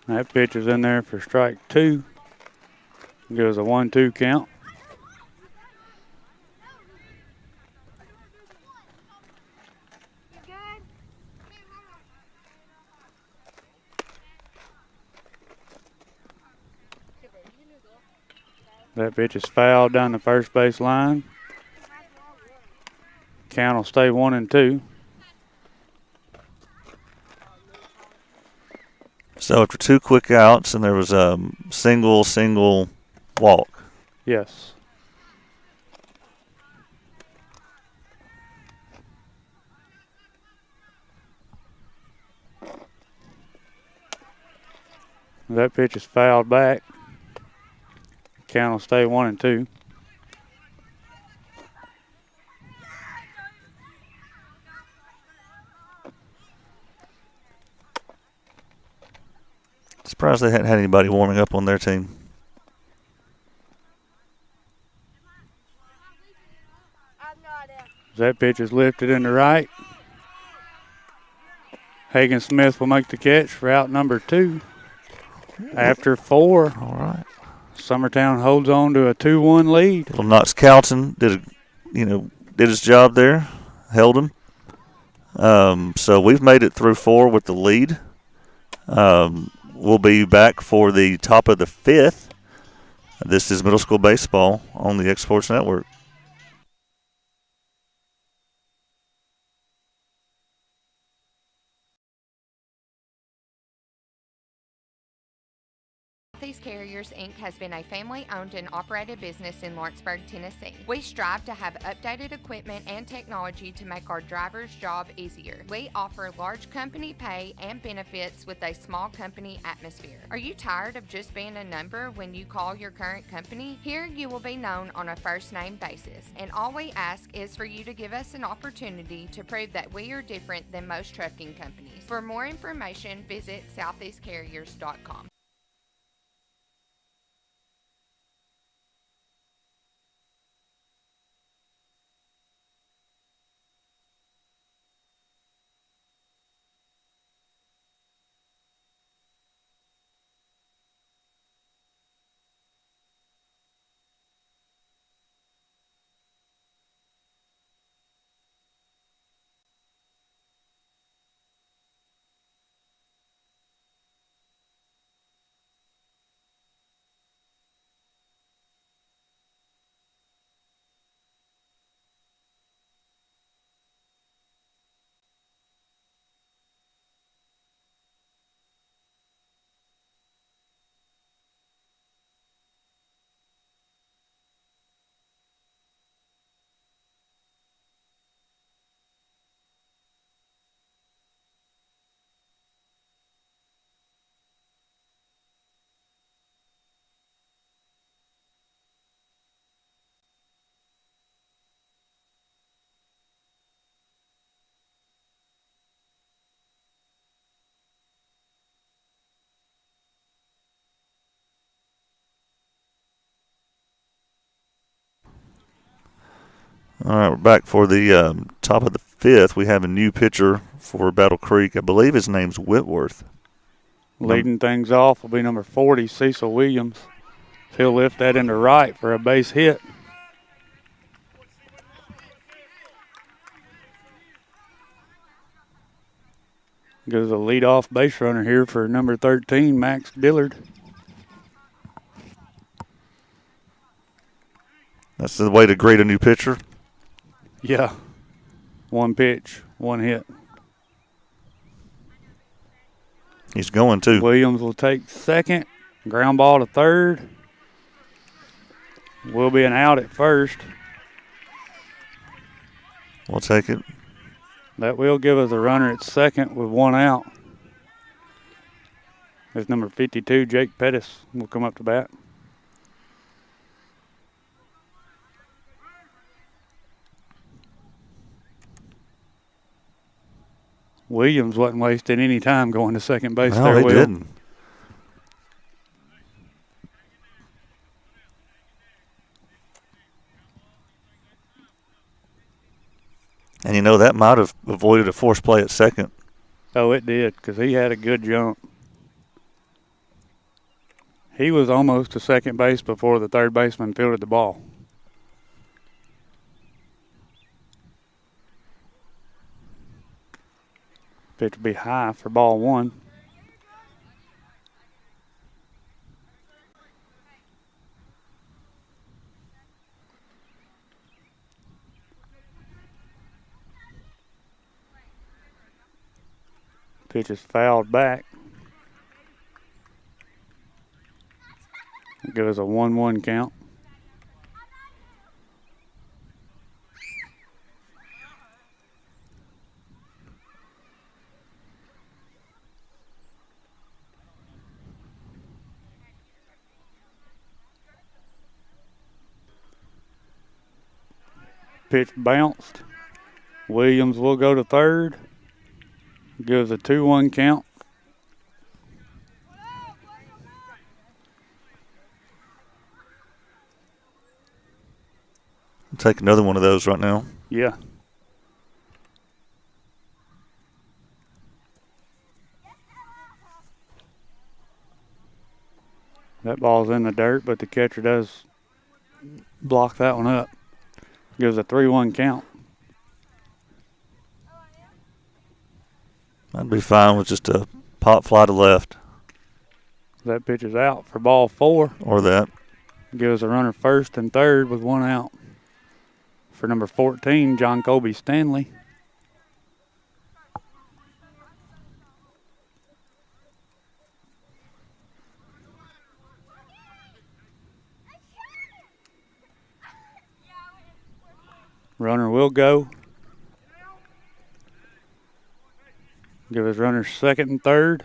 That pitch is in there for strike two. Gives a 1-2 count. That pitch is fouled down the first base line. Count will stay 1-2. So after 2 quick outs, and there was a single walk. Yes. That pitch is fouled back. Count will stay 1-2. Surprised they hadn't had anybody warming up on their team. That pitch is lifted in the right. Hagen Smith will make the catch for out number 2. After 4. All right. Summertown holds on to a 2-1 lead. Little Knox Calton did his job there, held him. So we've made it through 4 with the lead. We'll be back for the top of the 5th. This is middle school baseball on the X Sports Network. Face Carriers, Inc. has been a family-owned and operated business in Lawrenceburg, Tennessee. We strive to have updated equipment and technology to make our drivers' job easier. We offer large company pay and benefits with a small company atmosphere. Are you tired of just being a number when you call your current company? Here you will be known on a first-name basis, and all we ask is for you to give us an opportunity to prove that we are different than most trucking companies. For more information, visit southeastcarriers.com. All right, we're back for the top of the fifth. We have a new pitcher for Battle Creek. I believe his name's Whitworth. Leading things off will be number 40, Cecil Williams. He'll lift that into right for a base hit. Goes a leadoff base runner here for number 13, Max Dillard. That's the way to grade a new pitcher? Yeah. One pitch, one hit. He's going to. Williams will take second. Ground ball to third. Will be an out at first. We'll take it. That will give us a runner at second with one out. As number 52, Jake Pettis, will come up to bat. Williams wasn't wasting any time going to second base No, there, he Will. didn't. And you know, that might have avoided a forced play at second. Oh, it did, because he had a good jump. He was almost to second base before the third baseman fielded the ball. Pitch will be high for ball one. Pitch is fouled back. Give us a 1-1 count. Pitch bounced. Williams will go to third. Gives a 2-1 count. I'll take another one of those right now. Yeah. That ball's in the dirt, but the catcher does block that one up. Gives a 3-1 count. I'd be fine with just a pop fly to left. That pitch is out for ball four. Or that. Gives a runner first and third with one out. For number 14, John Colby Stanley. Runner will go. Give his runners second and third.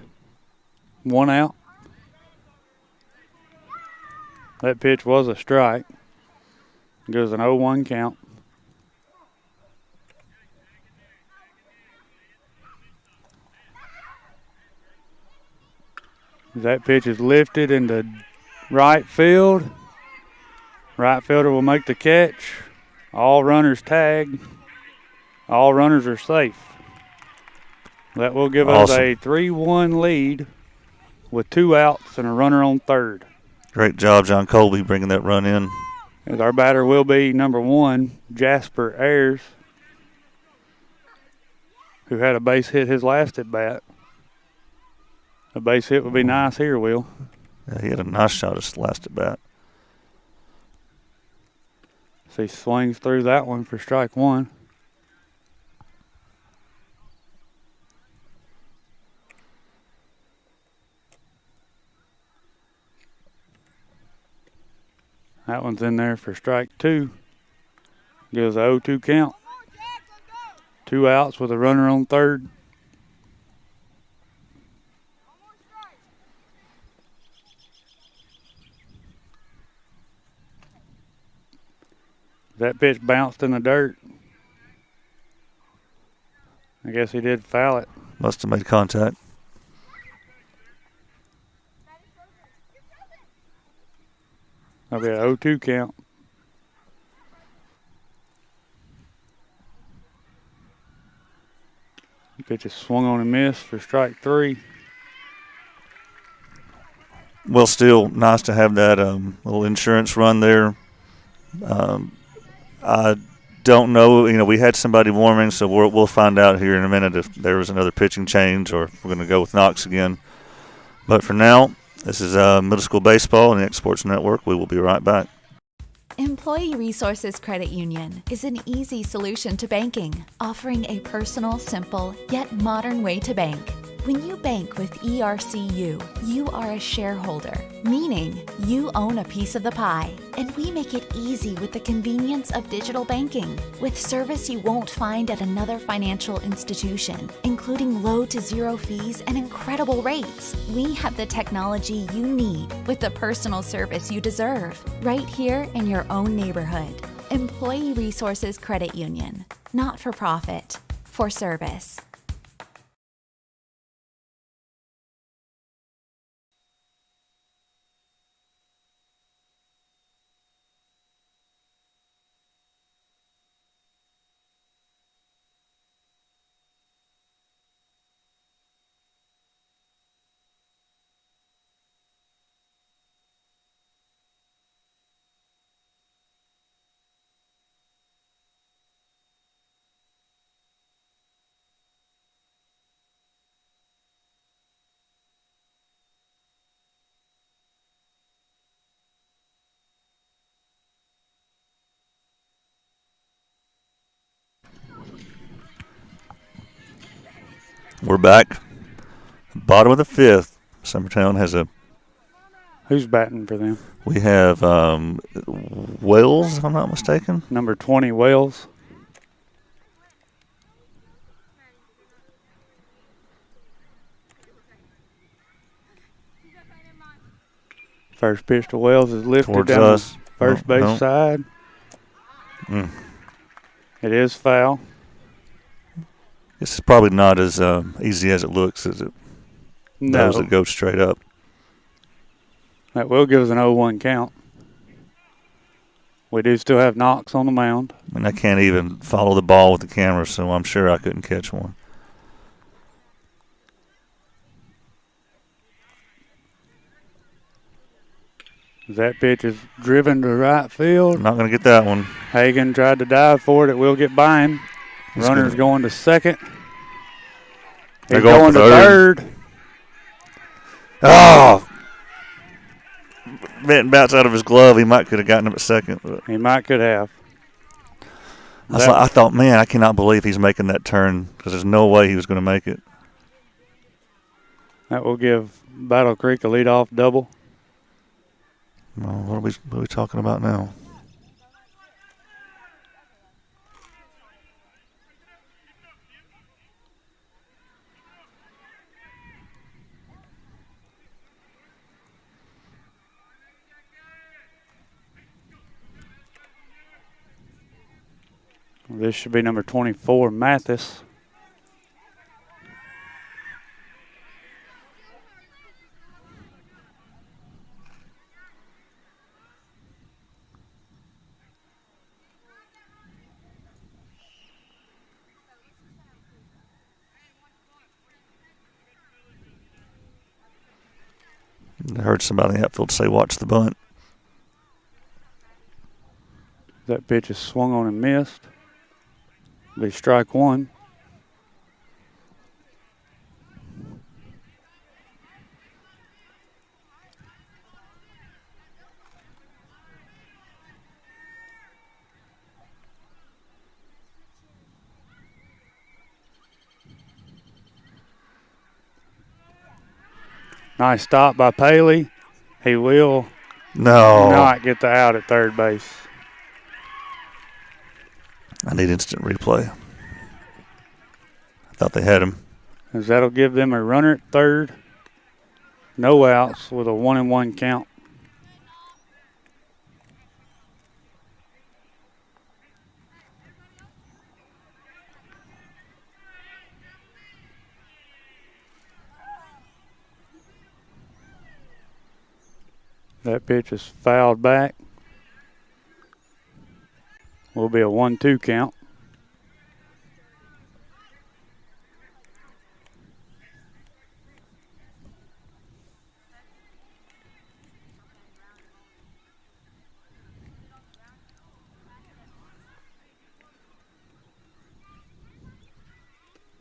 1 out. That pitch was a strike. Gives an 0-1 count. That pitch is lifted into right field. Right fielder will make the catch. All runners tag. All runners are safe. That will give us a 3-1 lead with 2 outs and a runner on third. Great job, John Colby, bringing that run in. As our batter will be number 1, Jasper Ayers, who had a base hit his last at bat. A base hit would be nice here, Will. Yeah, he had a nice shot his last at bat. So he swings through that one for strike 1. That one's in there for strike 2. Gives a 0-2 count. 2 outs with a runner on third. That pitch bounced in the dirt. I guess he did foul it. Must have made contact. That'll be an 0-2 count. Pitch is swung on and missed for strike 3. Well, still nice to have that little insurance run there. I don't know. You know, we had somebody warming, so we'll find out here in a minute if there was another pitching change or if we're going to go with Knox again. But for now, this is Middle School Baseball on the X Sports Network. We will be right back. Employee Resources Credit Union is an easy solution to banking, offering a personal, simple, yet modern way to bank. When you bank with ERCU, you are a shareholder, meaning you own a piece of the pie. And we make it easy with the convenience of digital banking, with service you won't find at another financial institution, including low to zero fees and incredible rates. We have the technology you need with the personal service you deserve, right here in your own neighborhood. Employee Resources Credit Union, not for profit, for service. We're back. Bottom of the 5th. Summertown has a... Who's batting for them? We have Wells, if I'm not mistaken. Number 20, Wells. First pitch to Wells is lifted Towards down us. the first base No. side. It is foul. This is probably not as easy as it looks, is it? No. Those that go straight up. That will give us an 0-1 count. We do still have Knox on the mound. I mean, I can't even follow the ball with the camera, so I'm sure I couldn't catch one. That pitch is driven to right field. Not going to get that one. Hagan tried to dive for it. It will get by him. He's Runner's going to second. They're He's going going to for third. Oh! Benton bounced out of his glove. He might could have gotten him at second. But He might could have. I thought, man, I cannot believe he's making that turn because there's no way he was going to make it. That will give Battle Creek a leadoff double. Well, what are we talking about now? This should be number 24, Mathis. I heard somebody in the outfield say, watch the bunt. That pitch is swung on and missed. Be strike one. Nice stop by Paley. He will not get the out at third base. I need instant replay. I thought they had him. As that'll give them a runner at third. No outs with a 1-1 count. That pitch is fouled back. Will be a 1-2 count.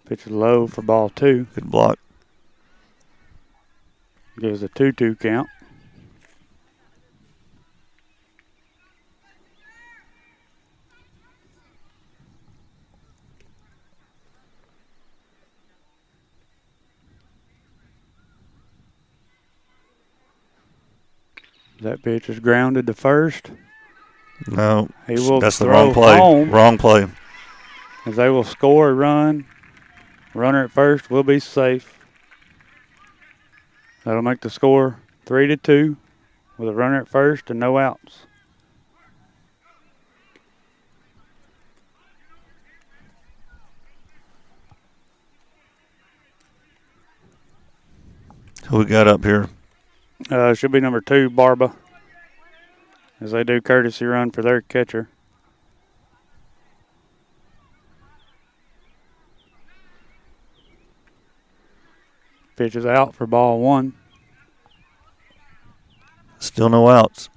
Pitch is low for ball 2. Good block. Gives a 2-2 count. That pitch is grounded to first. No, he will that's the throw wrong play. Home, wrong play. As they will score a run. Runner at first will be safe. That'll make the score 3-2 with a runner at first and no outs. Who we got up here? Should be number 2, Barba, as they do courtesy run for their catcher. Pitch is out for ball 1. Still no outs.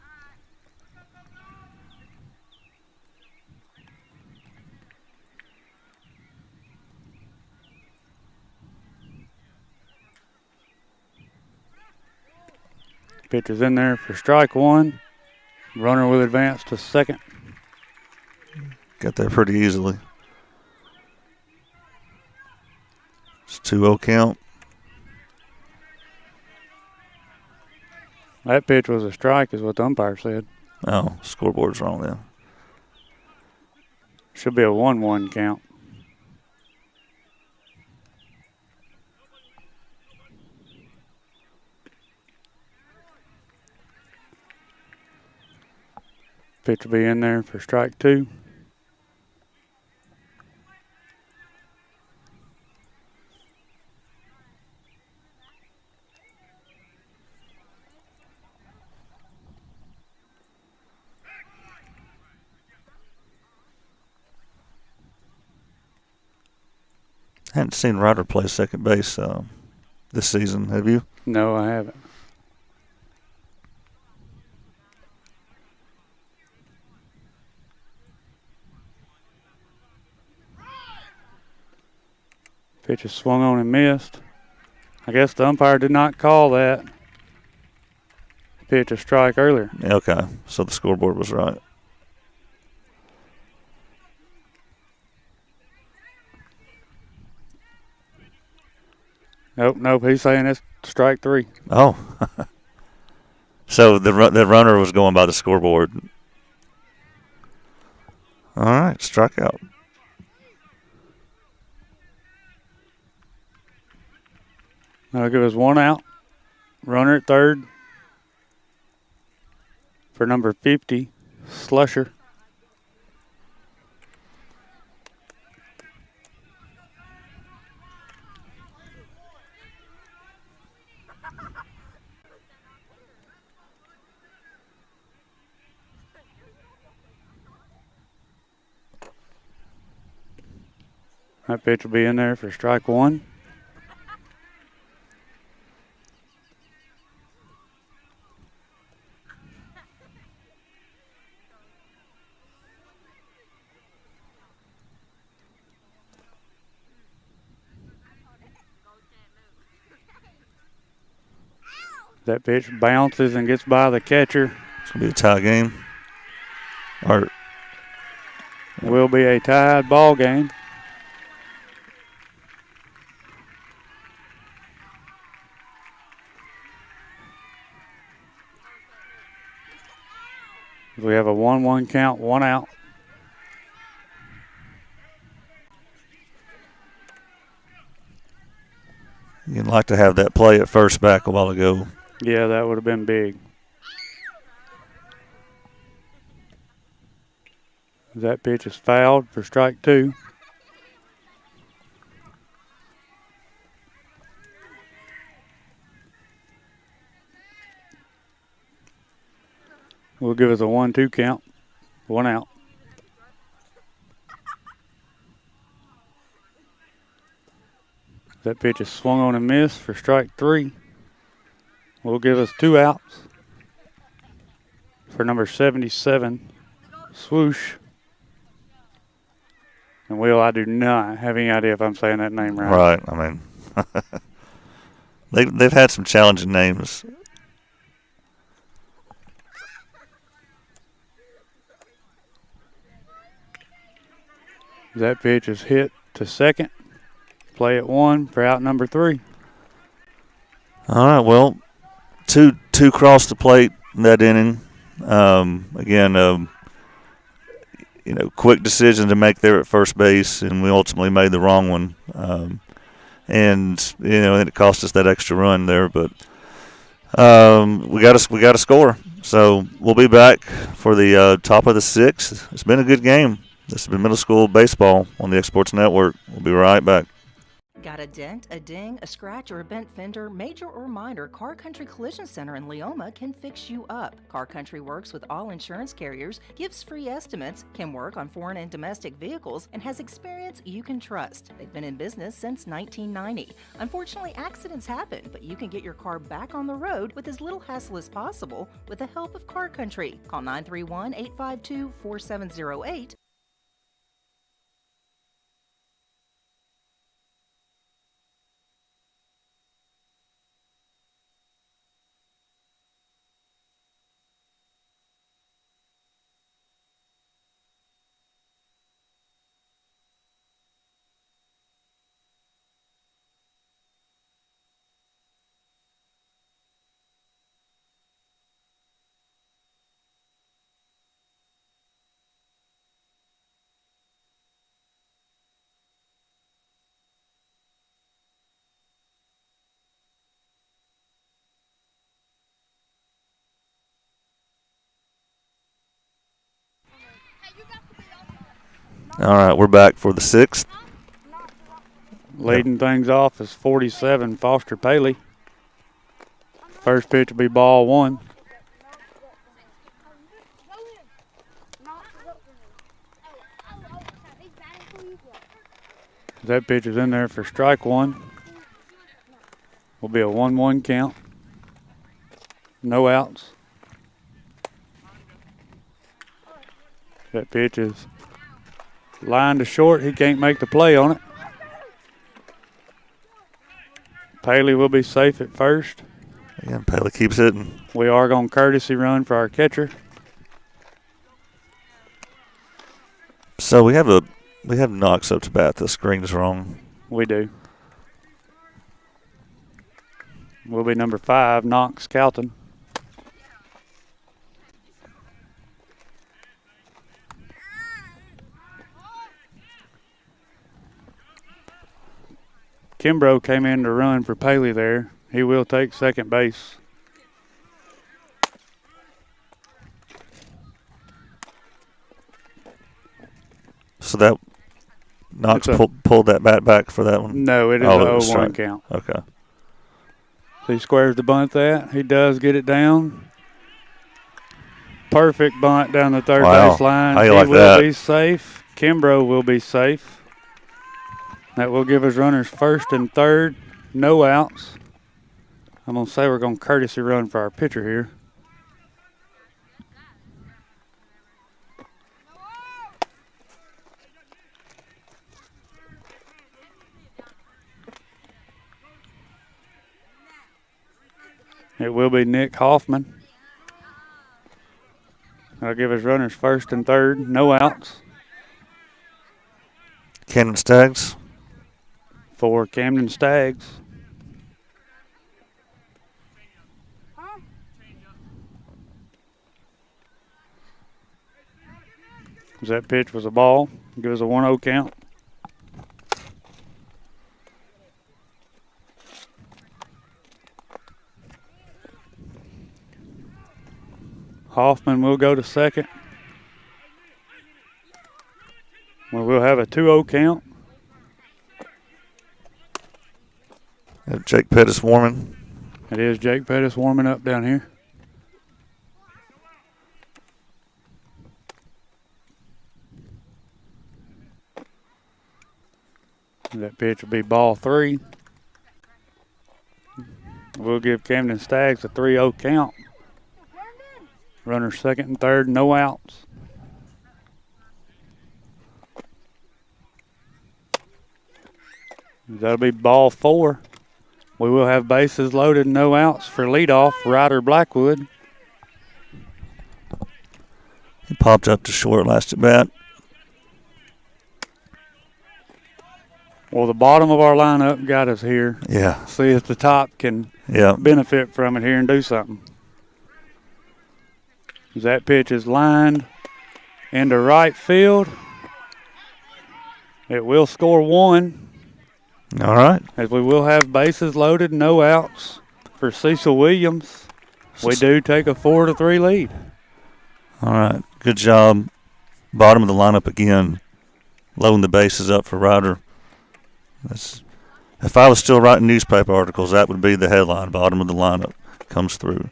Pitch is in there for strike 1. Runner will advance to second. Got there pretty easily. It's 2-0 count. That pitch was a strike is what the umpire said. Oh, scoreboard's wrong then. Should be a 1-1 count. Pitch will be in there for strike 2. I hadn't seen Ryder play second base this season, have you? No, I haven't. Pitch is swung on and missed. I guess the umpire did not call that pitch a strike earlier. Okay, so the scoreboard was right. Nope, he's saying it's strike 3. Oh. So the runner was going by the scoreboard. All right, struck out. That'll give us 1 out. Runner at third for number 50, Slusher. That pitch will be in there for strike one. That pitch bounces and gets by the catcher. It's going to be a tie game. Or will be a tied ball game. We have a 1-1 count, 1 out. You'd like to have that play at first back a while ago. Yeah, that would have been big. That pitch is fouled for strike two. Will give us a 1-2 count, 1 out. That pitch is swung on and missed for strike three. Will give us 2 outs for number 77, Swoosh. And Will, I do not have any idea if I'm saying that name right. Right, I mean, they've had some challenging names. That pitch is hit to second. Play at 1 for out number 3. All right, well, two crossed the plate in that inning. Again, quick decision to make there at first base, and we ultimately made the wrong one. And it cost us that extra run there, but we got to score. So we'll be back for the top of the 6th. It's been a good game. This has been middle school baseball on the Exports Network. We'll be right back. Got a dent, a ding, a scratch, or a bent fender? Major or minor, Car Country Collision Center in Leoma can fix you up. Car Country works with all insurance carriers, gives free estimates, can work on foreign and domestic vehicles, and has experience you can trust. They've been in business since 1990. Unfortunately, accidents happen, but you can get your car back on the road with as little hassle as possible with the help of Car Country. Call 931-852-4708. All right, we're back for the 6th. Leading things off is 47, Foster Paley. First pitch will be ball 1. That pitch is in there for strike 1. Will be a 1-1 count. No outs. That pitch is line to short. He can't make the play on it. Paley will be safe at first. Yeah, Paley keeps hitting. We are going courtesy run for our catcher. So we have Knox up to bat. The screen is wrong. We do. Will be number 5, Knox Calton. Kimbrough came in to run for Paley there. He will take second base. So that Knox pulled that bat back for that one? No, it is a 0-1 count. Okay. So he squares the bunt that. He does get it down. Perfect bunt down the third base line. How you he like will that? Be safe. Kimbrough will be safe. That will give us runners first and third, no outs. I'm going to say we're going to courtesy run for our pitcher here. It will be Nick Hoffman. That'll give us runners first and third, no outs. Camden Stags. For Camden Stags. That pitch was a ball. Give us a 1-0 count. Hoffman will go to second. We'll have a 2-0 count. Jake Pettis warming. It is Jake Pettis warming up down here. That pitch will be ball 3. We'll give Camden Stags a 3-0 count. Runners second and third, no outs. That'll be ball 4. We will have bases loaded, no outs for leadoff, Ryder Blackwood. He popped up to short last at bat. Well, the bottom of our lineup got us here. Yeah. See if the top can benefit from it here and do something. That pitch is lined into right field. It will score 1. All right. As we will have bases loaded, no outs for Cecil Williams. We do take a 4-3 lead. All right. Good job. Bottom of the lineup again. Loading the bases up for Ryder. If I was still writing newspaper articles, that would be the headline. Bottom of the lineup comes through.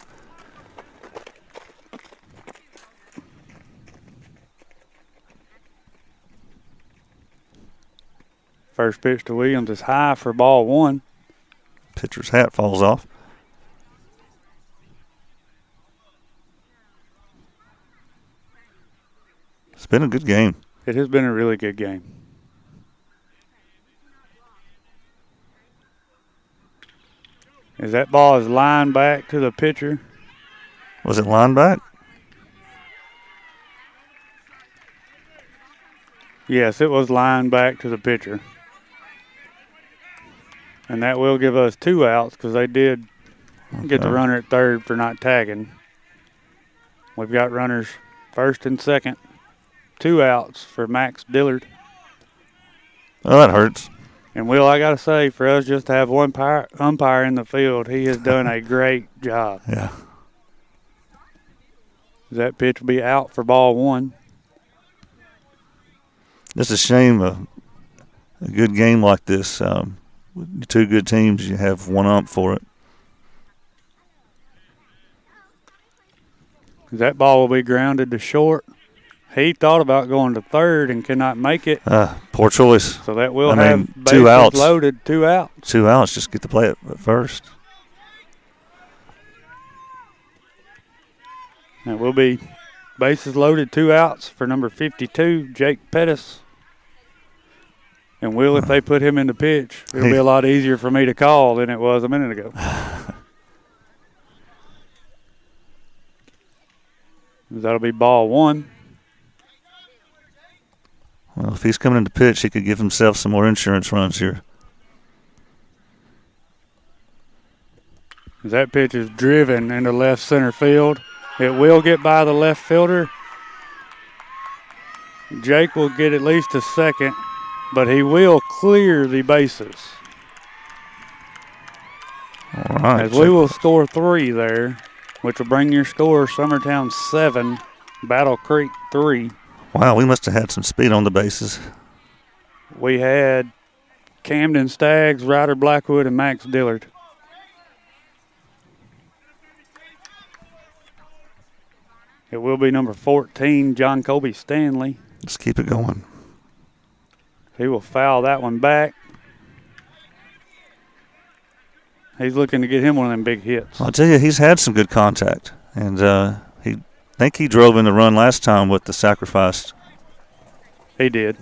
First pitch to Williams is high for ball 1. Pitcher's hat falls off. It's been a good game. It has been a really good game. As that ball is lined back to the pitcher. Was it lined back? Yes, it was lined back to the pitcher. And that will give us 2 outs because they did get the runner at third for not tagging. We've got runners first and second. 2 outs for Max Dillard. Oh, that hurts. And, Will, I got to say, for us just to have one umpire in the field, he has done a great job. Yeah. That pitch will be out for ball 1. It's a shame a good game like this. With 2 good teams, you have one ump for it. That ball will be grounded to short. He thought about going to third and cannot make it. Poor choice. So that will have 2 outs. Loaded, 2 outs. 2 outs, just get to play it at first. That will be bases loaded, 2 outs for number 52, Jake Pettis. And, Will, if they put him in the pitch, it'll be a lot easier for me to call than it was a minute ago. That'll be ball 1. Well, if he's coming into pitch, he could give himself some more insurance runs here. That pitch is driven into left center field. It will get by the left fielder. Jake will get at least a second, but he will clear the bases. All right. As we will score 3 there, which will bring your score Summertown 7, Battle Creek 3. Wow, we must have had some speed on the bases. We had Camden Stags, Ryder Blackwood, and Max Dillard. It will be number 14, John Colby Stanley. Let's keep it going. He will foul that one back. He's looking to get him one of them big hits. I'll tell you, he's had some good contact, and I think he drove in the run last time with the sacrifice. He did.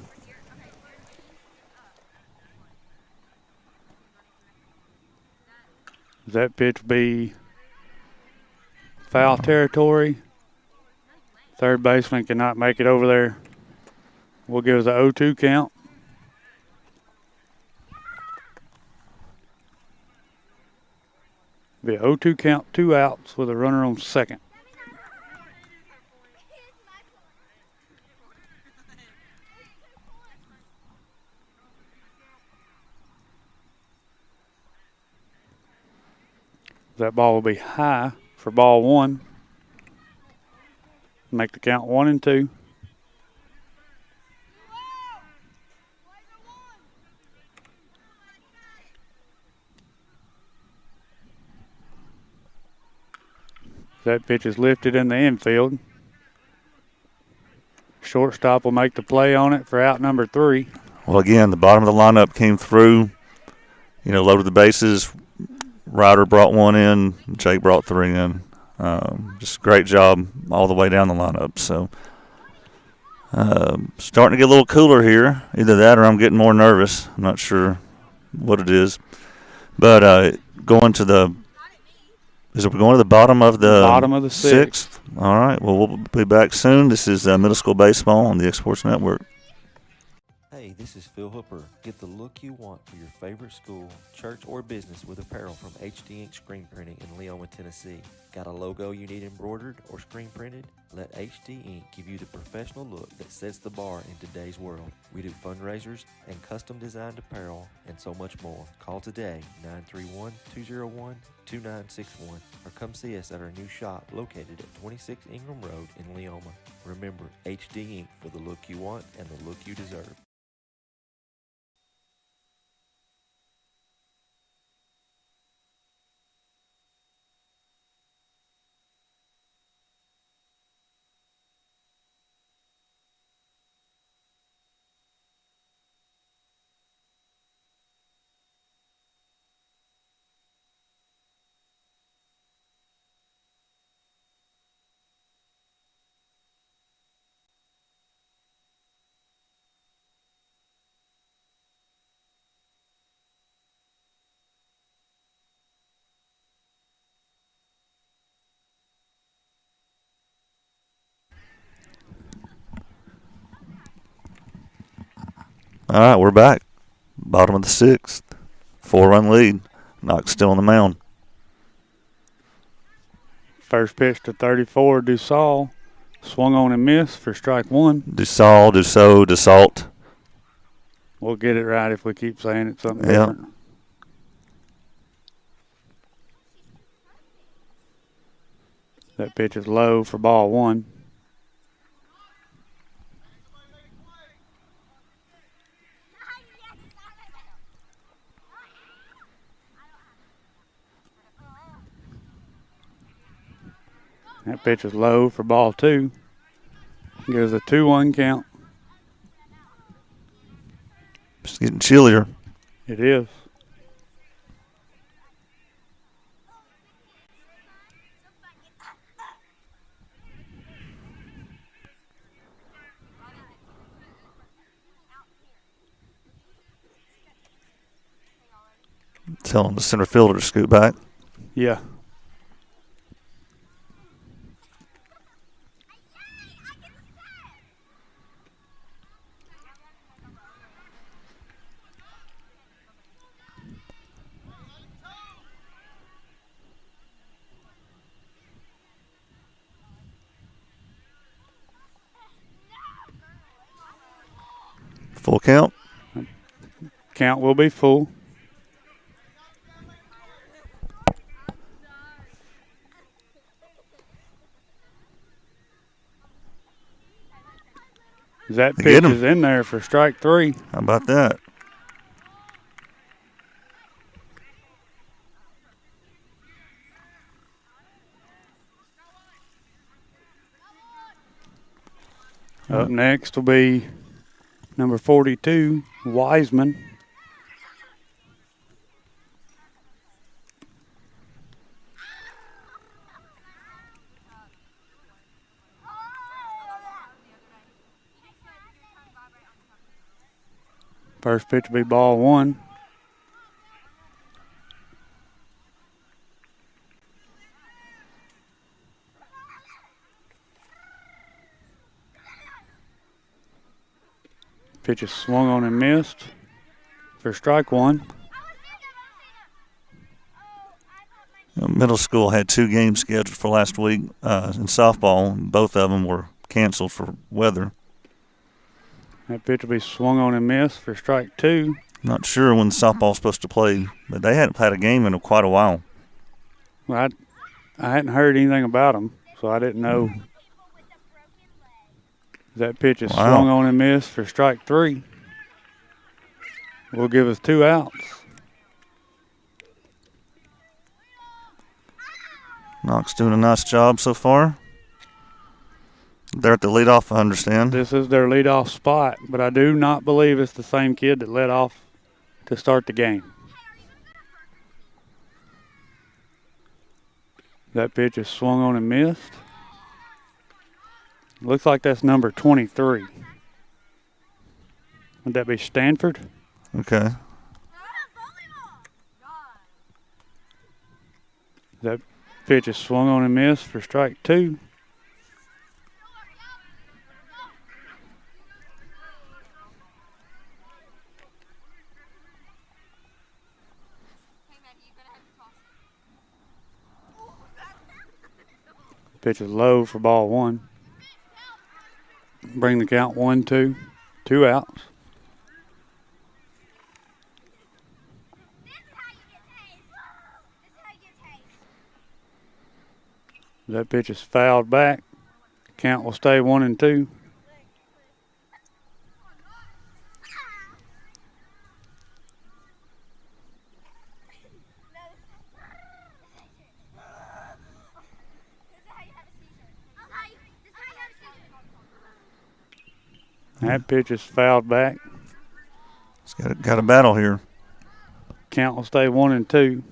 That pitch be foul territory. Third baseman cannot make it over there. We'll give it an 0-2 count. Be an 0-2 count, 2 outs with a runner on second. That ball will be high for ball one. Make the count 1-2. That pitch is lifted in the infield. Shortstop will make the play on it for out number 3. Well, again, the bottom of the lineup came through, loaded the bases. Ryder brought one in. Jake brought 3 in. Just a great job all the way down the lineup. So starting to get a little cooler here. Either that or I'm getting more nervous. I'm not sure what it is. But going to the bottom of the sixth? All right. Well, we'll be back soon. This is Middle School Baseball on the X Sports Network. Hey, this is Phil Hooper. Get the look you want for your favorite school, church, or business with apparel from HD Ink Screen Printing in Leoma, Tennessee. Got a logo you need embroidered or screen printed? Let HD Ink give you the professional look that sets the bar in today's world. We do fundraisers and custom designed apparel and so much more. Call today, 931-201-2961, or come see us at our new shop located at 26 Ingram Road in Leoma. Remember, HD Ink for the look you want and the look you deserve. All right, we're back. Bottom of the sixth. 4-run lead. Knox still on the mound. First pitch to 34, Dussault. Swung on and missed for strike 1. Dussault, Dussault. We'll get it right if we keep saying it something different. That pitch is low for ball 1. That pitch is low for ball 2. Gives a 2-1 count. It's getting chillier. It is. Telling the center fielder to scoot back. Yeah. Full count. Count will be full. That pitch is in there for strike 3. How about that? Up next will be number 42, Wiseman. First pitch will be ball 1. Pitch is swung on and missed for strike 1. Middle school had 2 games scheduled for last week in softball. Both of them were canceled for weather. That pitch will be swung on and missed for strike 2. Not sure when softball's supposed to play, but they hadn't had a game in quite a while. Well, I hadn't heard anything about them, so I didn't know. That pitch is swung on and missed for strike 3. Will give us 2 outs. Knox doing a nice job so far. They're at the leadoff, I understand. This is their leadoff spot, but I do not believe it's the same kid that led off to start the game. That pitch is swung on and missed. Looks like that's number 23. Would that be Stanford? Okay. That pitch is swung on and missed for strike 2. Pitch is low for ball 1. Bring the count 1-2. 2 outs. That pitch is fouled back. Count will stay 1-2. That pitch is fouled back. It's got a battle here. Count will stay 1-2.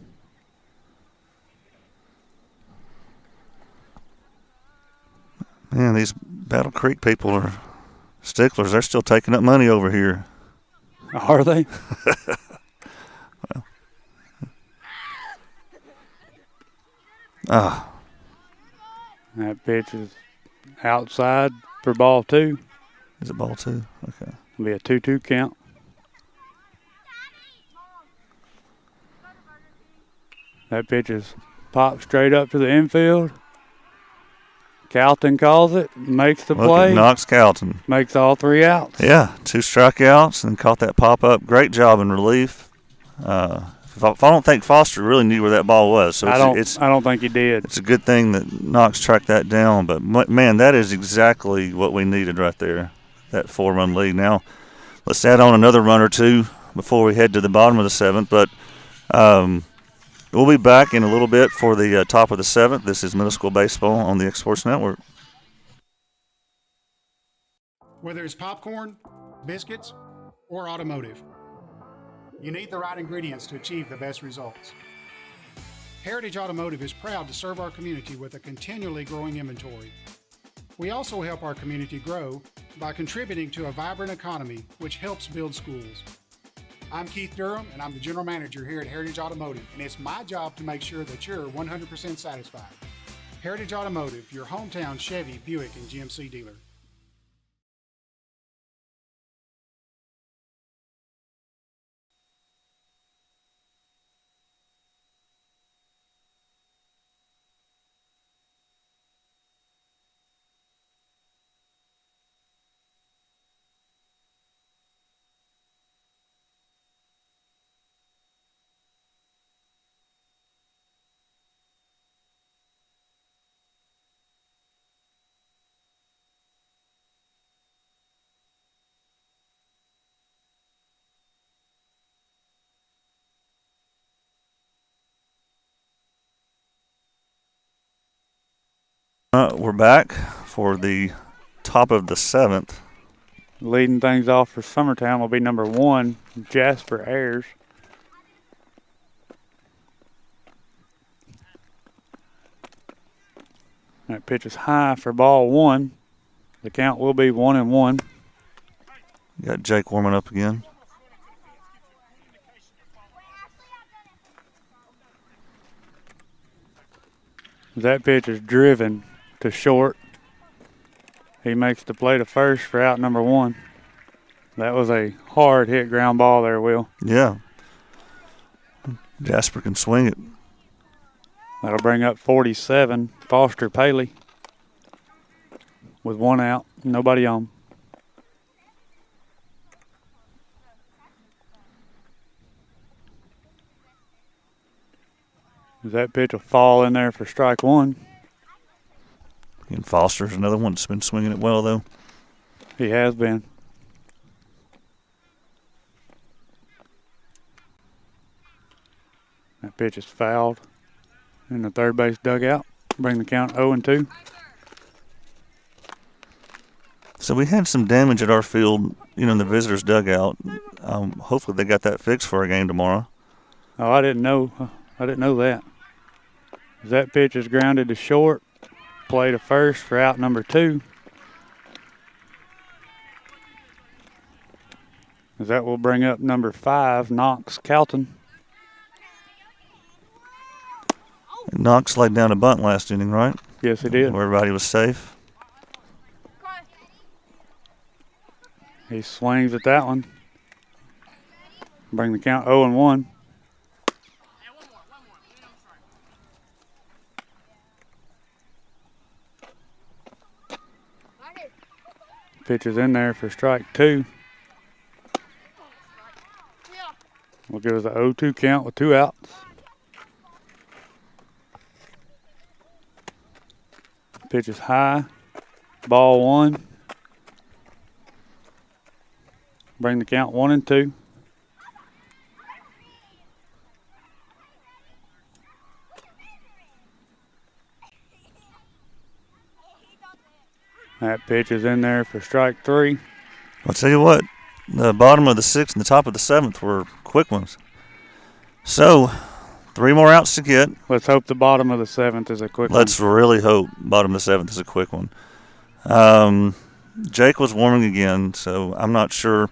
Man, these Battle Creek people are sticklers. They're still taking up money over here. Are they? Well. That pitch is outside for ball 2. Is it ball 2? Okay. It'll be a 2-2 count. That pitch is popped straight up to the infield. Calton calls it, makes the play. Knox Calton. Makes all 3 outs. Yeah, 2 strikeouts and caught that pop up. Great job in relief. I don't think Foster really knew where that ball was. So I don't think he did. It's a good thing that Knox tracked that down. But, man, that is exactly what we needed right there, that 4-run lead. Now, let's add on another run or 2 before we head to the bottom of the 7th. But we'll be back in a little bit for the top of the 7th. This is Middle School Baseball on the X Sports Network. Whether it's popcorn, biscuits, or automotive, you need the right ingredients to achieve the best results. Heritage Automotive is proud to serve our community with a continually growing inventory. We also help our community grow by contributing to a vibrant economy, which helps build schools. I'm Keith Durham, and I'm the General Manager here at Heritage Automotive, and it's my job to make sure that you're 100% satisfied. Heritage Automotive, your hometown Chevy, Buick, and GMC dealer. We're back for the top of the 7th. Leading things off for Summertown will be number 1, Jasper Ayers. That pitch is high for ball 1. The count will be 1-1. Got Jake warming up again. That pitch is driven to short. He makes the play to first for out number 1. That was a hard hit ground ball there, Will. Yeah. Jasper can swing it. That'll bring up 47, Foster Paley, with 1 out, nobody on. That pitch will fall in there for strike 1. And Foster's another one that's been swinging it well, though. He has been. That pitch is fouled in the third base dugout. Bring the count 0-2. So we had some damage at our field, in the visitors' dugout. Hopefully they got that fixed for our game tomorrow. Oh, I didn't know that. That pitch is grounded to short. Play to first for out number 2. That will bring up number 5, Knox Calton. Knox laid down a bunt last inning, right? Yes, he did. Where everybody was safe. He swings at that one. Bring the count 0-1. Pitch is in there for strike 2. Will give us a 0-2 count with 2 outs. Pitch is high. Ball 1. Bring the count 1-2. That pitch is in there for strike 3. I'll tell you what, the bottom of the 6th and the top of the 7th were quick ones. So, 3 more outs to get. Let's hope the bottom of the 7th is a quick one. Let's really hope bottom of the 7th is a quick one. Jake was warming again, so I'm not sure.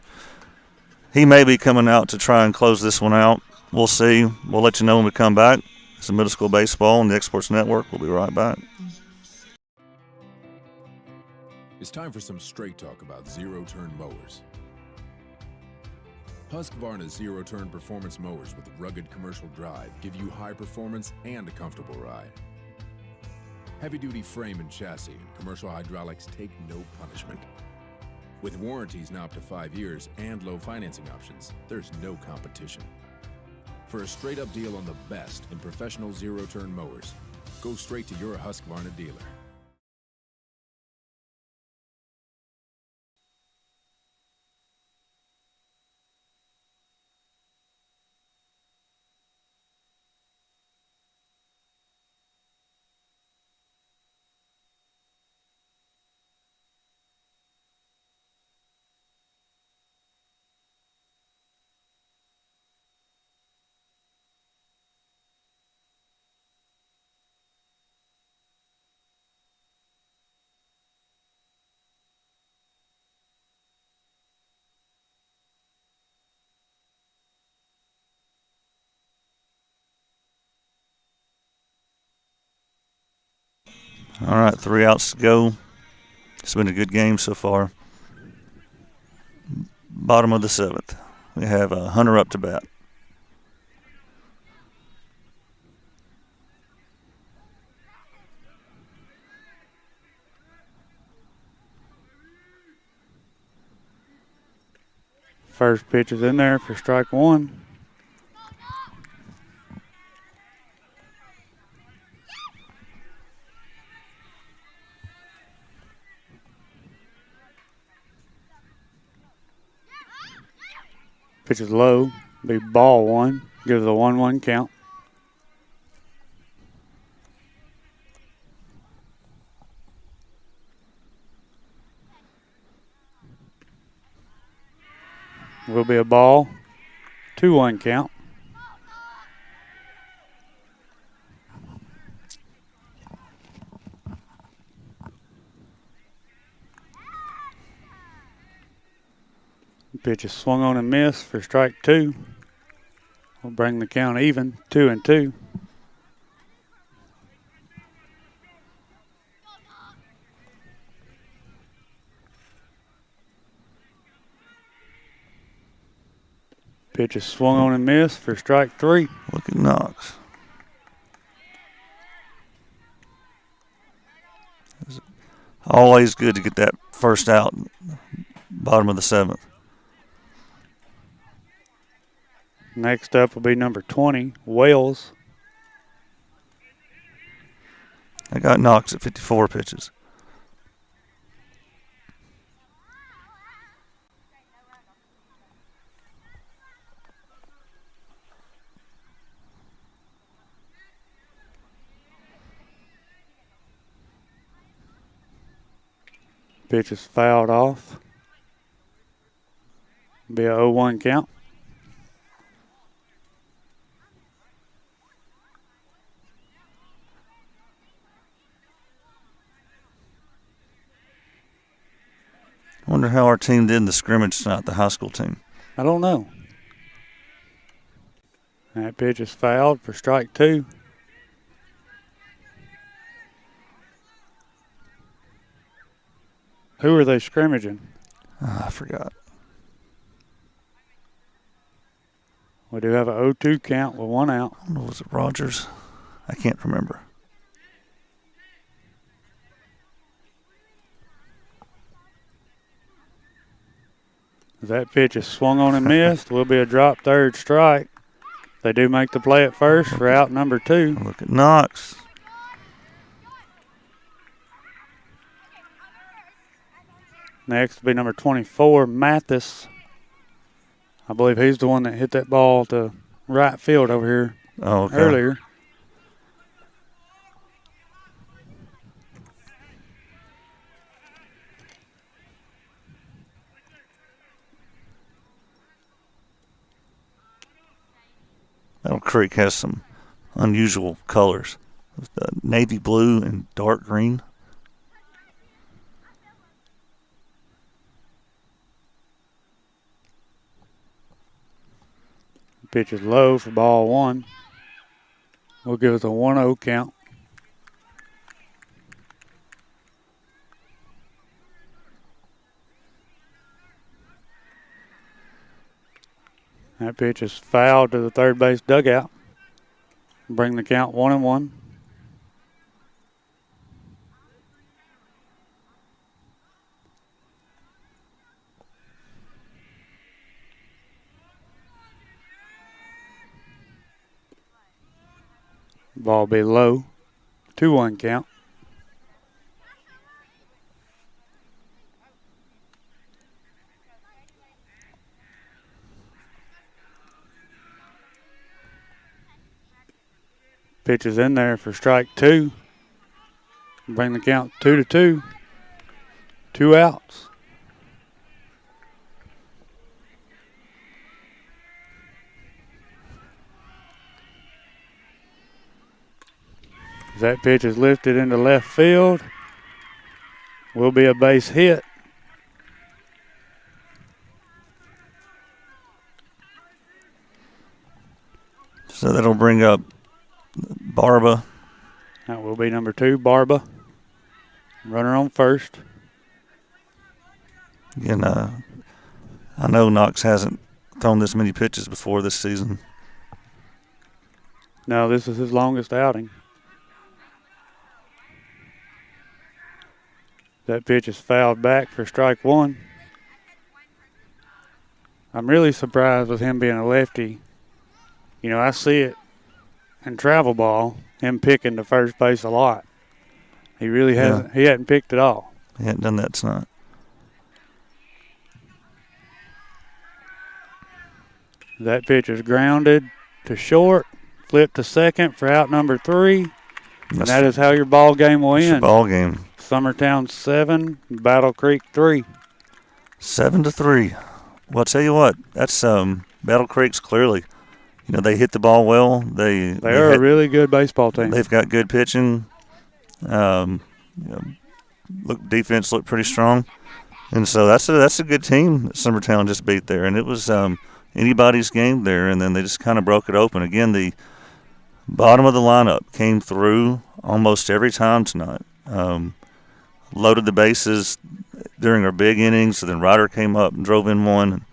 He may be coming out to try and close this one out. We'll see. We'll let you know when we come back. It's Middle School Baseball on the Exports Network. We'll be right back. It's time for some straight talk about zero-turn mowers. Husqvarna's zero-turn performance mowers with rugged commercial drive give you high performance and a comfortable ride. Heavy-duty frame and chassis and commercial hydraulics take no punishment. With warranties now up to 5 years and low financing options, there's no competition. For a straight-up deal on the best in professional zero-turn mowers, go straight to your Husqvarna dealer. All right, 3 outs to go. It's been a good game so far. Bottom of the 7th. We have Hunter up to bat. First pitch is in there for strike 1. Pitch is low, be ball 1, gives a 1-1 count. Will be a ball, 2-1 count. Pitch is swung on and missed for strike 2. We'll bring the count even, 2-2. Pitch is swung on and missed for strike 3. Look at Knox. Always good to get that first out, bottom of the 7th. Next up will be number 20, Wales. I got Knox at 54 pitches. Pitch is fouled off. Be a 0-1 count. I wonder how our team did in the scrimmage tonight, the high school team. I don't know. That pitch is fouled for strike 2. Who are they scrimmaging? I forgot. We do have a 0-2 count with 1 out. Was it Rogers? I can't remember. That pitch is swung on and missed. Will be a drop third strike. They do make the play at first for out number 2. Look at Knox. Next will be number 24, Mathis. I believe he's the one that hit that ball to right field over here earlier. Battle Creek has some unusual colors. Navy blue and dark green. Pitch is low for ball 1. We'll give it a 1-0 count. That pitch is fouled to the third base dugout. Bring the count 1-1. Ball be low. 2-1 count. Pitch is in there for strike 2. Bring the count 2-2. 2 outs. That pitch is lifted into left field. Will be a base hit. So that'll bring up Barba. That will be number 2, Barba. Runner on first. Again, I know Knox hasn't thrown this many pitches before this season. No, this is his longest outing. That pitch is fouled back for strike 1. I'm really surprised with him being a lefty. You know, I see it in travel ball, him picking to first base a lot. He really hasn't. He hadn't picked at all. He hadn't done that tonight. That pitch is grounded to short, flipped to second for out number 3. And that is how your ball game will end. Ball game. Summertown 7, Battle Creek 3. 7-3. Well, I'll tell you what, that's Battle Creek's clearly. You know, they hit the ball well. They are a really good baseball team. They've got good pitching. Defense looked pretty strong, and so that's a good team that Summertown just beat there, and it was anybody's game there, and then they just kind of broke it open. Again, the bottom of the lineup came through almost every time tonight. Loaded the bases during our big innings, so then Ryder came up and drove in one.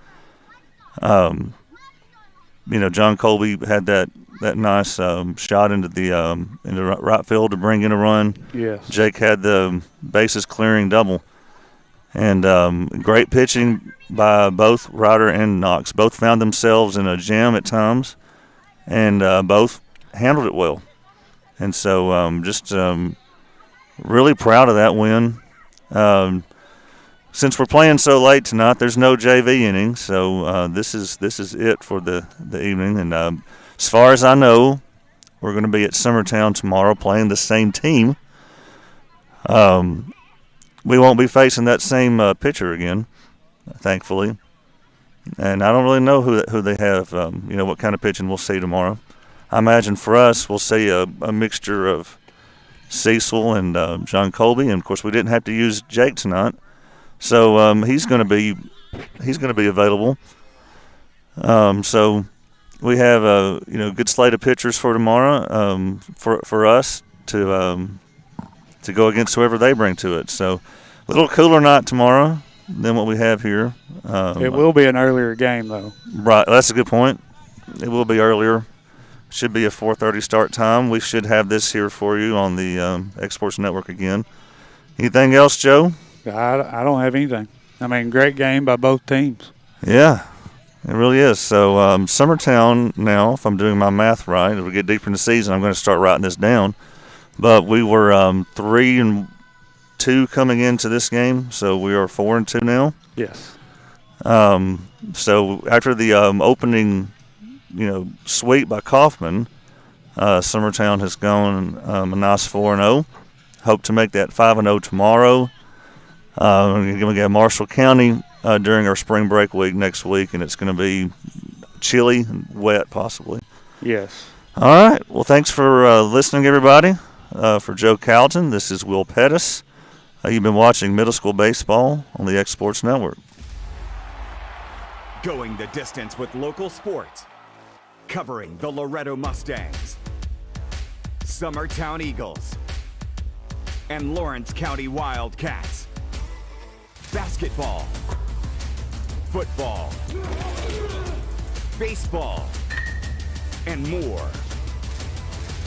John Colby had that nice shot into the right field to bring in a run. Yes. Jake had the bases clearing double. And great pitching by both Ryder and Knox. Both found themselves in a jam at times, and both handled it well. And so just really proud of that win. Since we're playing so late tonight, there's no JV inning, so this is it for the evening. And as far as I know, we're going to be at Summertown tomorrow playing the same team. We won't be facing that same pitcher again, thankfully. And I don't really know who they have, what kind of pitching we'll see tomorrow. I imagine for us, we'll see a mixture of Cecil and John Colby, and of course we didn't have to use Jake tonight, so he's going to be available. So we have a good slate of pitchers for tomorrow for us to go against whoever they bring to it. So a little cooler night tomorrow than what we have here. It will be an earlier game, though. Right, that's a good point. It will be earlier. Should be a 4:30 start time. We should have this here for you on the Exports Network again. Anything else, Joe? I don't have anything. I mean, great game by both teams. Yeah, it really is. So Summertown now, if I'm doing my math right, as we get deeper in the season, I'm going to start writing this down. But we were 3-2 coming into this game, so we are 4-2 now. Yes. So after the opening, sweep by Kaufman, Summertown has gone a nice 4-0. Hope to make that 5-0 tomorrow. We're going to get Marshall County during our spring break week next week, and it's going to be chilly and wet possibly. Yes. All right. Well, thanks for listening, everybody. For Joe Calton, this is Will Pettis. You've been watching Middle School Baseball on the Exports Network. Going the distance with local sports. Covering the Loretto Mustangs, Summertown Eagles, and Lawrence County Wildcats. Basketball, football, baseball, and more.